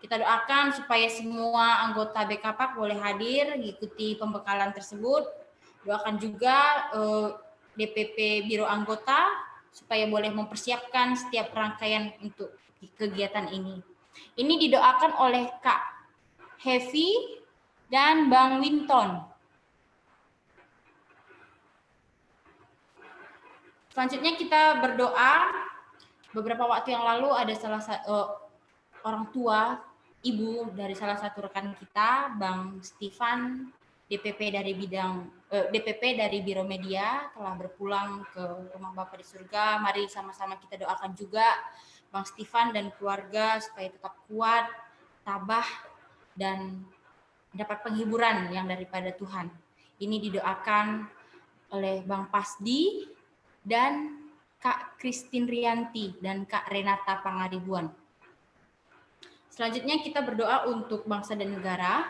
Kita doakan supaya semua anggota BKPAK boleh hadir mengikuti pembekalan tersebut. Doakan juga DPP Biro Anggota supaya boleh mempersiapkan setiap rangkaian untuk kegiatan ini. Ini didoakan oleh Kak Hevi dan Bang Winton. Selanjutnya kita berdoa. Beberapa waktu yang lalu ada salah satu orang tua, ibu dari salah satu rekan kita, Bang Stefan, DPP dari Biro Media, telah berpulang ke rumah Bapa di surga. Mari sama-sama kita doakan juga Bang Stefan dan keluarga supaya tetap kuat, tabah, dan dapat penghiburan yang daripada Tuhan. Ini didoakan oleh Bang Pasdi dan Kak Christine Rianti dan Kak Renata Pangaribuan. Selanjutnya kita berdoa untuk bangsa dan negara.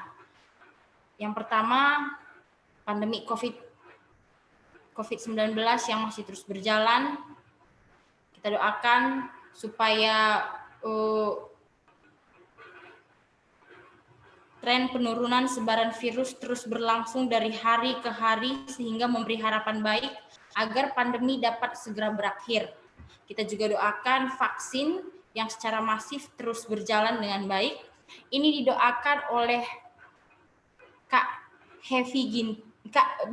Yang pertama, pandemi COVID-19 yang masih terus berjalan. Kita doakan supaya tren penurunan sebaran virus terus berlangsung dari hari ke hari sehingga memberi harapan baik agar pandemi dapat segera berakhir. Kita juga doakan vaksin yang secara masif terus berjalan dengan baik. Ini didoakan oleh Kak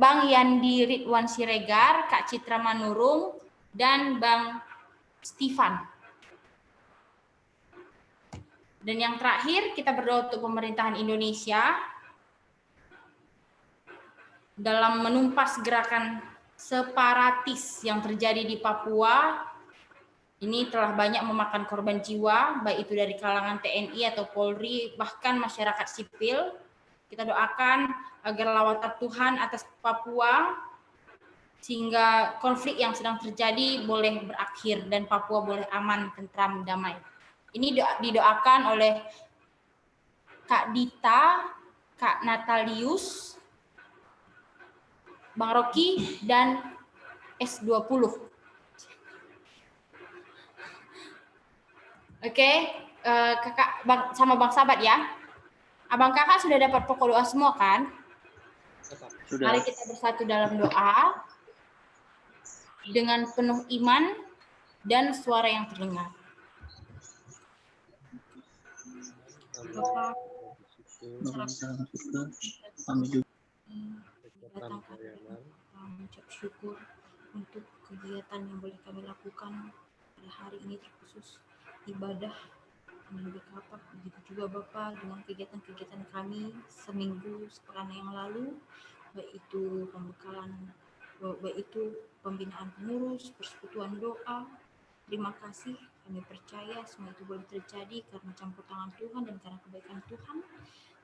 Bang Yandi Ridwan Siregar, Kak Citra Manurung, dan Bang Stefan. Dan yang terakhir, kita berdoa untuk pemerintahan Indonesia dalam menumpas gerakan separatis yang terjadi di Papua. Ini telah banyak memakan korban jiwa, baik itu dari kalangan TNI atau Polri, bahkan masyarakat sipil. Kita doakan agar lawatan Tuhan atas Papua, sehingga konflik yang sedang terjadi boleh berakhir dan Papua boleh aman, tentram, damai. Ini didoakan oleh Kak Dita, Kak Natalius, Bang Rocky, dan S20. Oke, kakak sama Bang Sahabat ya. Abang kakak sudah dapat pokok doa semua kan? Sudah. Mari kita bersatu dalam doa dengan penuh iman dan suara yang terdengar. Bapak, kami juga mengucap syukur untuk kegiatan yang boleh kami lakukan pada hari ini, terkhusus ibadah di BKPAK. Begitu juga Bapak dengan kegiatan-kegiatan kami seminggu sepekan yang lalu, baik itu pembekalan, baik itu pembinaan pengurus, persekutuan doa. Terima kasih, kami percaya semua itu boleh terjadi karena campur tangan Tuhan dan karena kebaikan Tuhan.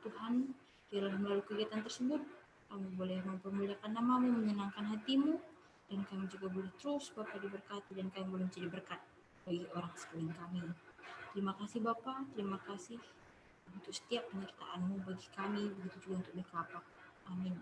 Tuhan, kiranya melalui kegiatan tersebut kami boleh mempermuliakan nama-Mu, menyenangkan hati-Mu, dan kami juga boleh terus Bapak diberkati dan kami boleh menjadi berkat bagi orang sekeliling kami. Terima kasih Bapak, terima kasih untuk setiap penyertaan-Mu bagi kami, begitu juga untuk BKPAK. Amin.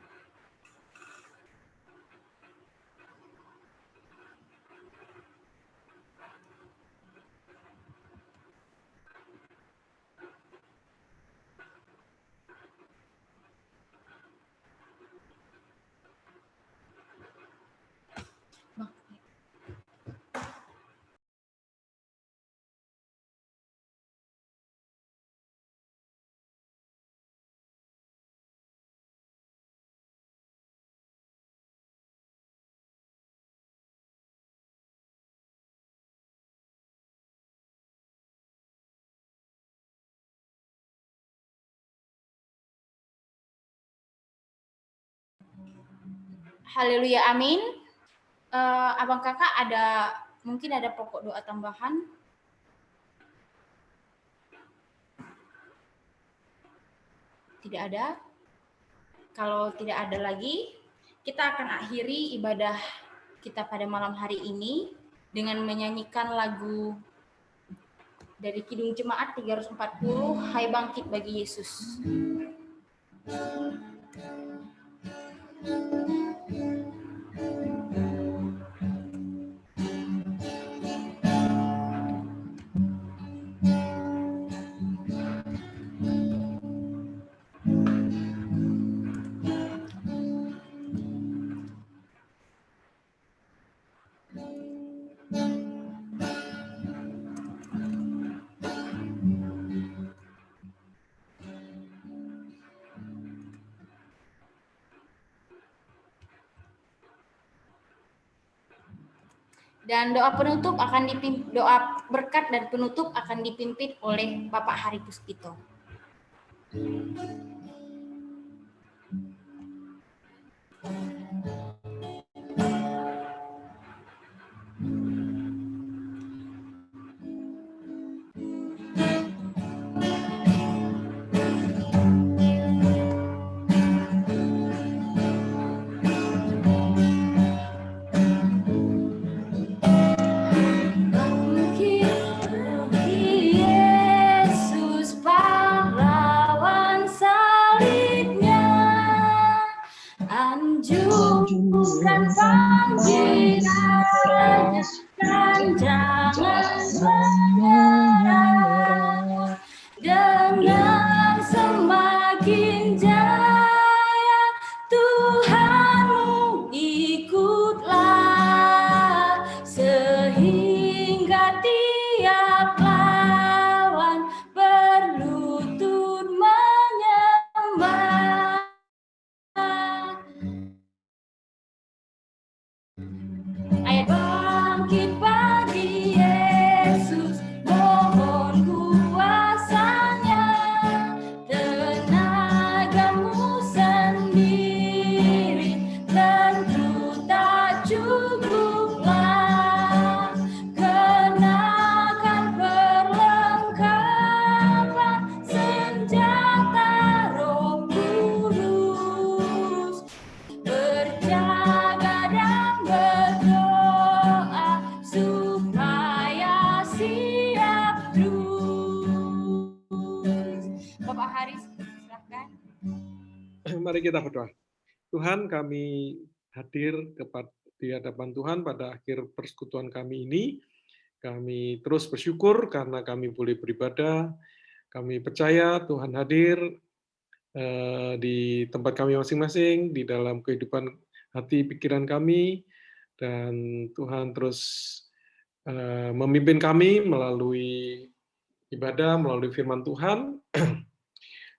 Haleluya, amin. Abang kakak mungkin ada pokok doa tambahan? Tidak ada. Kalau tidak ada lagi, kita akan akhiri ibadah kita pada malam hari ini dengan menyanyikan lagu dari Kidung Jemaat 340, Hai Bangkit Bagi Yesus. Dan doa penutup akan doa berkat dan penutup akan dipimpin oleh Bapak Hari Puspito. Mari kita berdoa. Tuhan, kami hadir di hadapan Tuhan pada akhir persekutuan kami ini. Kami terus bersyukur karena kami boleh beribadah. Kami percaya Tuhan hadir di tempat kami masing-masing, di dalam kehidupan hati pikiran kami, dan Tuhan terus memimpin kami melalui ibadah, melalui firman Tuhan.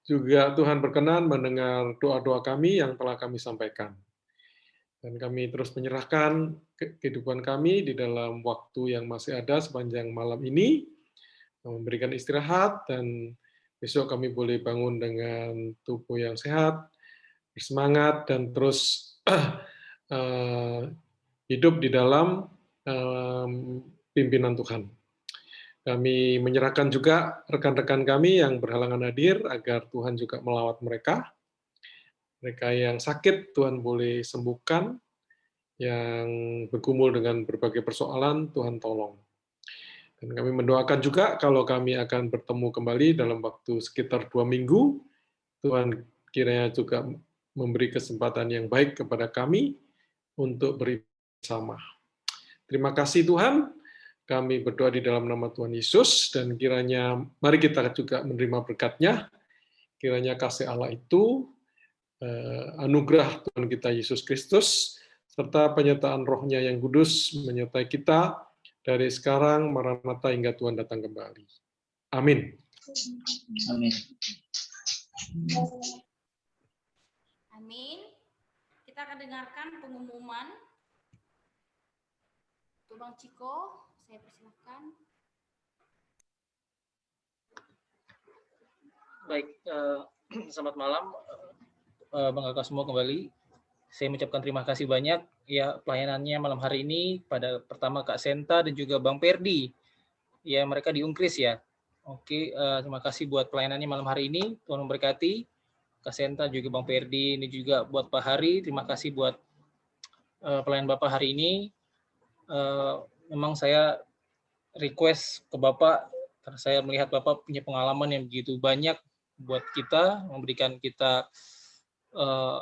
Juga Tuhan berkenan mendengar doa-doa kami yang telah kami sampaikan. Dan kami terus menyerahkan kehidupan kami di dalam waktu yang masih ada sepanjang malam ini, memberikan istirahat, dan besok kami boleh bangun dengan tubuh yang sehat, bersemangat, dan terus hidup di dalam pimpinan Tuhan. Kami menyerahkan juga rekan-rekan kami yang berhalangan hadir agar Tuhan juga melawat mereka. Mereka yang sakit Tuhan boleh sembuhkan, yang bergumul dengan berbagai persoalan Tuhan tolong. Dan kami mendoakan juga kalau kami akan bertemu kembali dalam waktu sekitar 2 minggu, Tuhan kiranya juga memberi kesempatan yang baik kepada kami untuk bersama. Terima kasih Tuhan. Kami berdoa di dalam nama Tuhan Yesus, dan kiranya mari kita juga menerima berkat-Nya. Kiranya kasih Allah itu, anugerah Tuhan kita Yesus Kristus, serta penyertaan Roh-Nya yang kudus menyertai kita dari sekarang, Maranatha, hingga Tuhan datang kembali. Amin. Amin. Amin. Kita akan dengarkan pengumuman. Tuh Bang Ciko, saya persilakan. Baik, selamat malam Bang Kakak semua kembali. Saya mengucapkan terima kasih banyak ya pelayanannya malam hari ini pada pertama Kak Senta dan juga Bang Perdi. Ya mereka di Unkris ya. Oke, terima kasih buat pelayanannya malam hari ini. Tuhan memberkati. Kak Senta, juga Bang Ferdi, ini juga buat Pak Hari. Terima kasih buat pelayanan Bapak hari ini. Memang saya request ke Bapak, karena saya melihat Bapak punya pengalaman yang begitu banyak buat kita, memberikan kita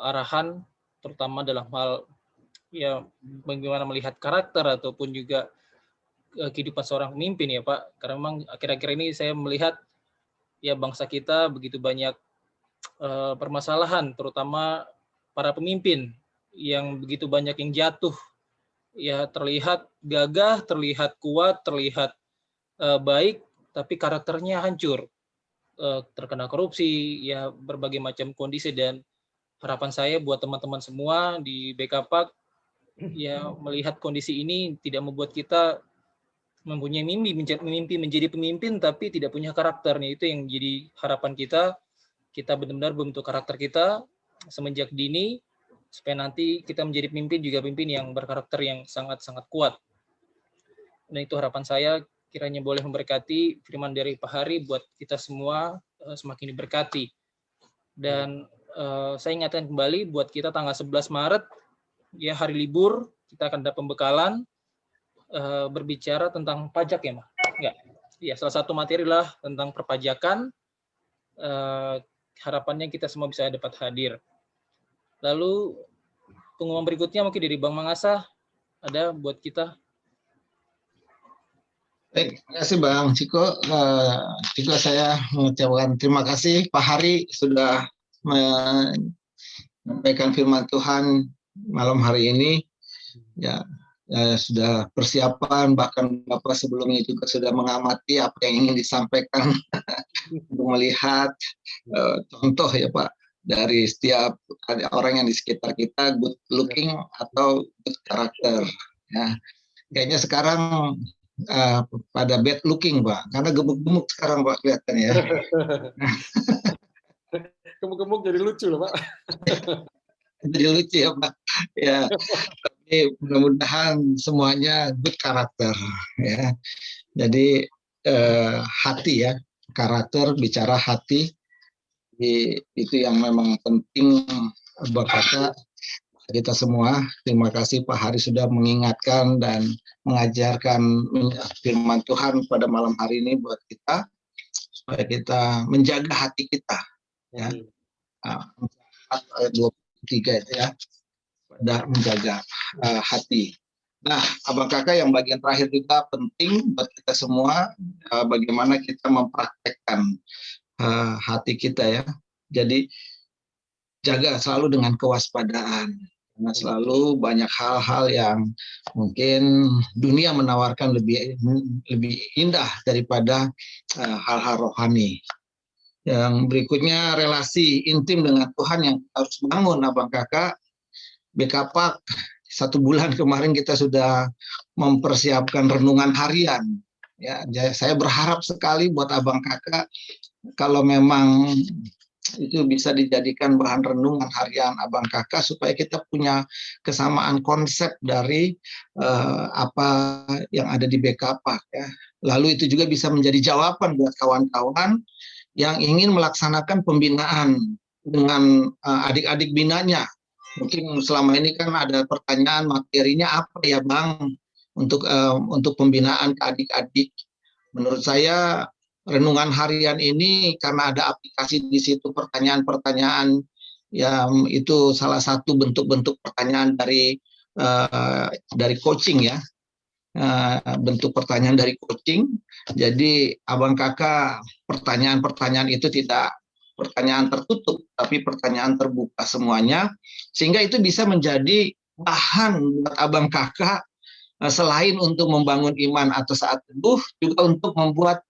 arahan, terutama dalam hal ya bagaimana melihat karakter ataupun juga kehidupan seorang pemimpin ya Pak. Karena memang akhir-akhir ini saya melihat ya bangsa kita begitu banyak permasalahan, terutama para pemimpin yang begitu banyak yang jatuh, ya terlihat gagah, terlihat kuat, terlihat baik, tapi karakternya hancur, terkena korupsi, ya berbagai macam kondisi. Dan harapan saya buat teman-teman semua di BKPAK, ya melihat kondisi ini tidak membuat kita mempunyai mimpi menjadi pemimpin tapi tidak punya karakternya. Itu yang jadi harapan kita benar-benar bentuk karakter kita semenjak dini, supaya nanti kita menjadi pemimpin juga pemimpin yang berkarakter yang sangat-sangat kuat. Dan itu harapan saya, kiranya boleh memberkati firman dari Pak Hari buat kita semua semakin diberkati. Dan saya ingatkan kembali buat kita tanggal 11 Maret, ya hari libur, kita akan ada pembekalan berbicara tentang pajak ya, Mas? Enggak. Ya, salah satu materi lah tentang perpajakan. Harapannya kita semua bisa dapat hadir. Lalu pengumuman berikutnya mungkin dari Bang Mangasa ada buat kita. Baik, terima kasih Bang Ciko. Juga saya mengucapkan terima kasih Pak Hari sudah menyampaikan firman Tuhan malam hari ini. Ya, sudah persiapan, bahkan Bapak sebelumnya juga sudah mengamati apa yang ingin disampaikan untuk melihat contoh ya Pak dari setiap orang yang di sekitar kita, good looking atau good character. Ya, kayaknya sekarang pada bad looking Pak, karena gemuk-gemuk sekarang Pak kelihatan ya. Gemuk-gemuk jadi lucu loh Pak. Jadi lucu ya Pak. Ya, tapi mudah-mudahan semuanya good karakter ya. Jadi hati ya, karakter bicara hati itu yang memang penting buat kita semua. Terima kasih Pak Hari sudah mengingatkan dan mengajarkan firman Tuhan pada malam hari ini buat kita supaya kita menjaga hati kita ya. Ayat 23 itu ya. Menjaga hati. Nah, Abang Kakak yang bagian terakhir juga penting buat kita semua, bagaimana kita mempraktekkan hati kita ya. Jadi jaga selalu dengan kewaspadaan, karena selalu banyak hal-hal yang mungkin dunia menawarkan lebih indah daripada hal-hal rohani. Yang berikutnya relasi intim dengan Tuhan yang harus bangun Abang Kakak. BKPAK 1 bulan kemarin kita sudah mempersiapkan renungan harian. Ya, saya berharap sekali buat Abang Kakak kalau memang itu bisa dijadikan bahan renungan harian Abang Kakak supaya kita punya kesamaan konsep dari apa yang ada di BKPAK ya. Lalu itu juga bisa menjadi jawaban buat kawan-kawan yang ingin melaksanakan pembinaan dengan adik-adik binanya. Mungkin selama ini kan ada pertanyaan materinya apa ya Bang untuk pembinaan ke adik-adik. Menurut saya renungan harian ini karena ada aplikasi di situ pertanyaan-pertanyaan yang itu salah satu bentuk-bentuk pertanyaan dari coaching ya. Bentuk pertanyaan dari coaching. Jadi Abang Kakak pertanyaan-pertanyaan itu tidak pertanyaan tertutup, tapi pertanyaan terbuka semuanya, sehingga itu bisa menjadi bahan buat Abang Kakak selain untuk membangun iman atau saat teduh, juga untuk membuat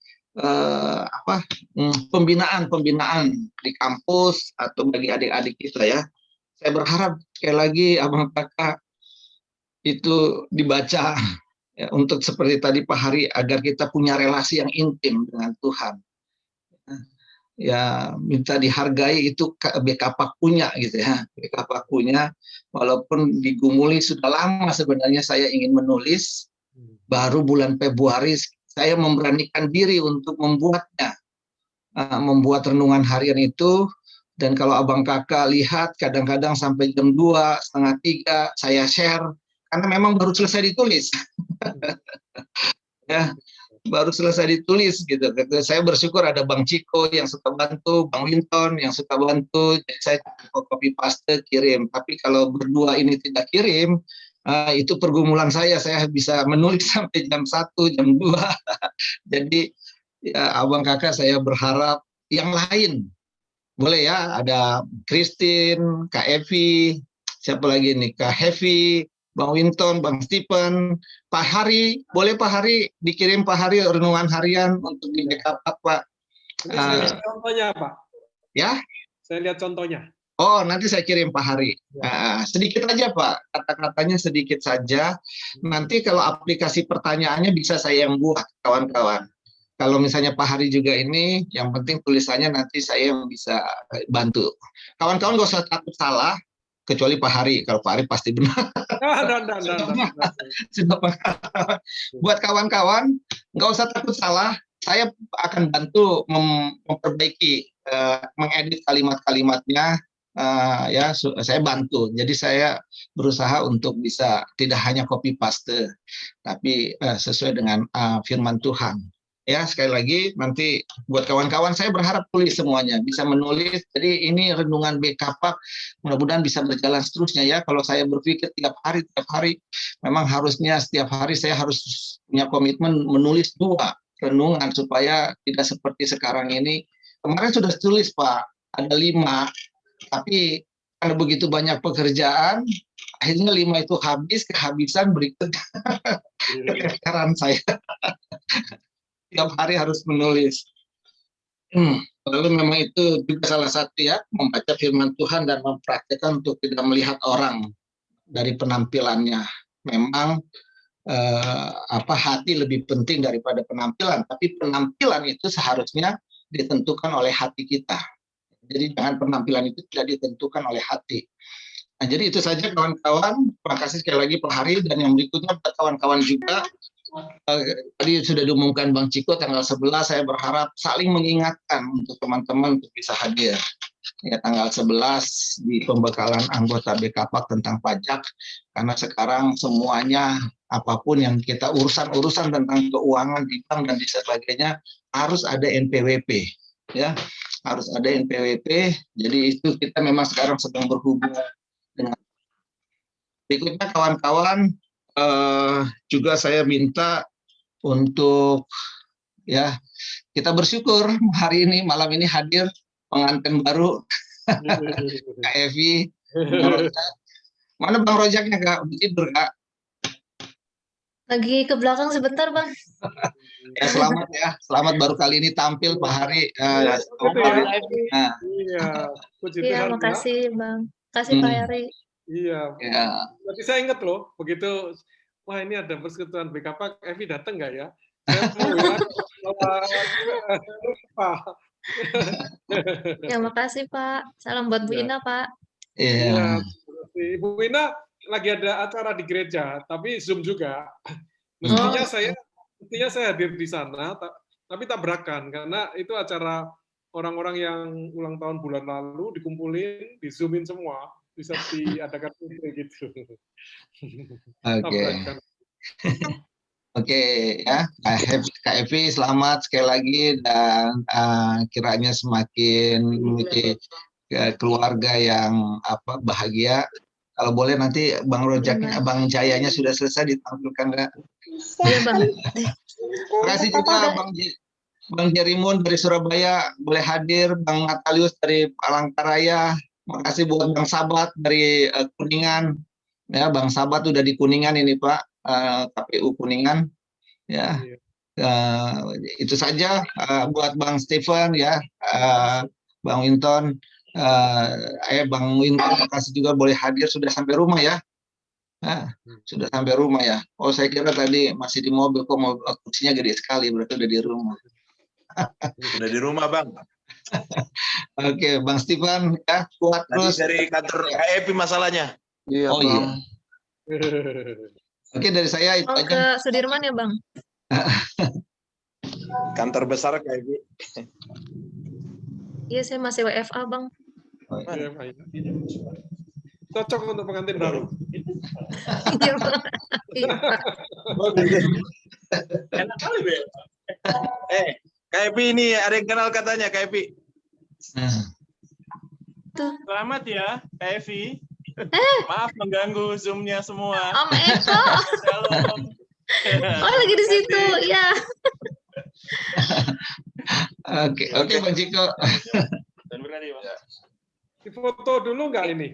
pembinaan di kampus atau bagi adik-adik kita ya. Saya berharap sekali lagi Abang Kakak itu dibaca ya, untuk seperti tadi Pak Hari agar kita punya relasi yang intim dengan Tuhan. Ya minta dihargai itu BKPAK punya gitu ya. BKPAK punya, walaupun digumuli sudah lama sebenarnya saya ingin menulis, baru bulan Februari saya memberanikan diri untuk membuatnya, membuat renungan harian itu, Dan kalau abang kakak lihat kadang-kadang sampai jam 2, setengah 3 saya share karena memang baru selesai ditulis. Ya, baru selesai ditulis gitu. Saya bersyukur ada Bang Ciko yang suka bantu, Bang Winton yang suka bantu. Jadi saya copy paste kirim. Tapi kalau berdua ini tidak kirim, itu pergumulan saya. Saya bisa menulis sampai jam 1, jam 2. Jadi ya, abang kakak saya berharap yang lain boleh ya, ada Christine, Kak Evi, siapa lagi nih, Kak Hevi, Bang Winton, Bang Stephen, Pak Hari, boleh Pak Hari dikirim Pak Hari renungan harian untuk di backup Pak. Ini saya lihat contohnya Pak. Ya? Saya lihat contohnya. Oh, nanti saya kirim Pak Hari. Sedikit aja Pak, kata-katanya sedikit saja. Nanti kalau aplikasi pertanyaannya bisa saya yang buat, kawan-kawan. Kalau misalnya Pak Hari juga ini, yang penting tulisannya nanti saya yang bisa bantu. Kawan-kawan nggak usah takut salah, kecuali Pak Hari. Kalau Pak Hari pasti benar. Buat kawan-kawan, nggak usah takut salah. Saya akan bantu memperbaiki, mengedit kalimat-kalimatnya. Ya, saya bantu. Jadi saya berusaha untuk bisa tidak hanya copy paste, tapi sesuai dengan firman Tuhan. Ya, sekali lagi nanti buat kawan-kawan saya berharap tulis semuanya, bisa menulis. Jadi ini renungan BKPAK mudah-mudahan bisa berjalan seterusnya ya. Kalau saya berpikir tiap hari, memang harusnya setiap hari saya harus punya komitmen menulis 2 renungan supaya tidak seperti sekarang ini. Kemarin sudah tulis Pak, ada 5, tapi karena begitu banyak pekerjaan, akhirnya 5 itu habis, kehabisan berikutnya. Keteteran saya. Tiap hari harus menulis. Lalu memang itu juga salah satu ya, membaca firman Tuhan dan mempraktikkan untuk tidak melihat orang dari penampilannya. Memang hati lebih penting daripada penampilan, tapi penampilan itu seharusnya ditentukan oleh hati kita. Jadi jangan penampilan itu tidak ditentukan oleh hati. Nah, jadi itu saja kawan-kawan. Terima kasih sekali lagi Pak Hari, dan yang berikutnya buat kawan-kawan juga. Tadi sudah diumumkan Bang Ciko tanggal 11, saya berharap saling mengingatkan untuk teman-teman untuk bisa hadir. Ya, tanggal 11 di pembekalan anggota BKPAK tentang pajak, karena sekarang semuanya apapun yang kita urusan tentang keuangan di bank dan di sebagainya harus ada NPWP, ya, harus ada NPWP. Jadi itu kita memang sekarang sedang berhubungan dengan. Berikutnya kawan-kawan, juga saya minta untuk ya kita bersyukur hari ini malam ini hadir pengantin baru Kak Evi. Mana Bang Rojaknya Kak? Tidur Kak? Lagi ke belakang sebentar Bang. Ya selamat ya, selamat baru kali ini tampil Pak Hari. Iya, makasih Bang. Makasih Pak Hari. Iya. Berarti saya ingat loh, begitu wah ini ada persekutuan BKPAK, Evi datang nggak ya? Ya makasih Pak. Salam buat Bu Ina Pak. Iya. Bu Ina lagi ada acara di gereja, tapi Zoom juga. Mestinya saya hadir di sana, tapi tabrakan karena itu acara orang-orang yang ulang tahun bulan lalu dikumpulin, di Zoomin semua. Bisa diadakan gitu. Oke ya, Kak Evi selamat sekali lagi, dan kiranya semakin memiliki keluarga yang bahagia. Kalau boleh nanti Bang Rojaknya, Bang Jayanya sudah selesai ditampilkan nggak? Iya Bang. Terima kasih juga Bang Jerimun dari Surabaya boleh hadir, Bang Natalius dari Palangkaraya. Makasih buat Bang Sabat dari Kuningan. Ya, Bang Sabat udah di Kuningan ini Pak, KPU Kuningan. Ya, itu saja buat Bang Stephen ya, Bang Winton, Bang Winton makasih juga boleh hadir, sudah sampai rumah ya. Sudah sampai rumah ya. Oh saya kira tadi masih di mobil, kok mobil kursinya gede sekali, berarti udah di rumah. Sudah di rumah Bang. Oke, Bang Stephen ya, kuat terus. Dari kantor KEP masalahnya. Iya, oh iya. Oke, dari saya itu aja. Ke Sudirman ya Bang? Kantor besar KEP. Iya, saya masih WFA Bang. Iya, Pak. Cocok untuk pengantin baru. Iya, Pak. Iya, Pak. Enak kali, Be. Kak Epi ini ada yang kenal katanya, Kak Epi. Nah, Selamat ya, Kak Evi. Maaf mengganggu Zoom-nya semua. Om Eko. Shalom. Oh, lagi di situ. Ya. Oke, Bang Ciko. Dan berani, Pak. Difoto dulu nggak ini?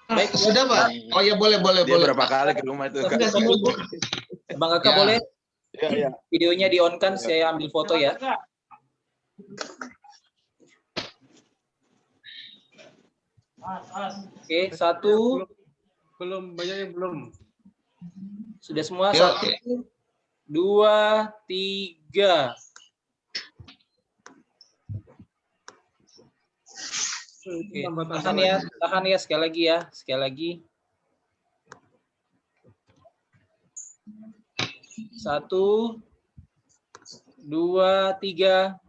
Baik, sudah Pak. Oh ya boleh. Dia berapa kali ke rumah itu? Kak? Enggak semua, Bu. Bang Aka Ya. boleh Iya. videonya di on kan, saya ambil foto ya. Oke, satu. Belum, banyak yang belum. Sudah semua? Ya, Satu, oke. dua, tiga. Oke, tahan ya sekali lagi ya, sekali lagi. Satu, dua, tiga.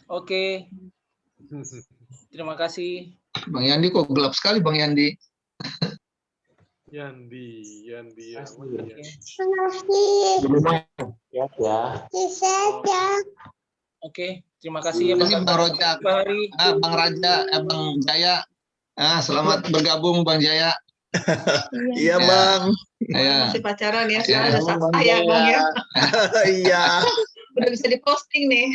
Oke, terima kasih. Bang Yandi kok gelap sekali Bang Yandi. Yandi ya. Oke, terima kasih ya Terima kasih Bang Rojak, Pak Hari. Bang Raja, Bang Jaya. Selamat bergabung Bang Jaya. Iya, Bang. Ya. Masih pacaran ya, Ya. sekarang udah sah ya Bang ya. Iya, Udah bisa diposting nih.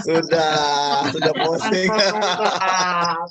sudah posting. Mantap.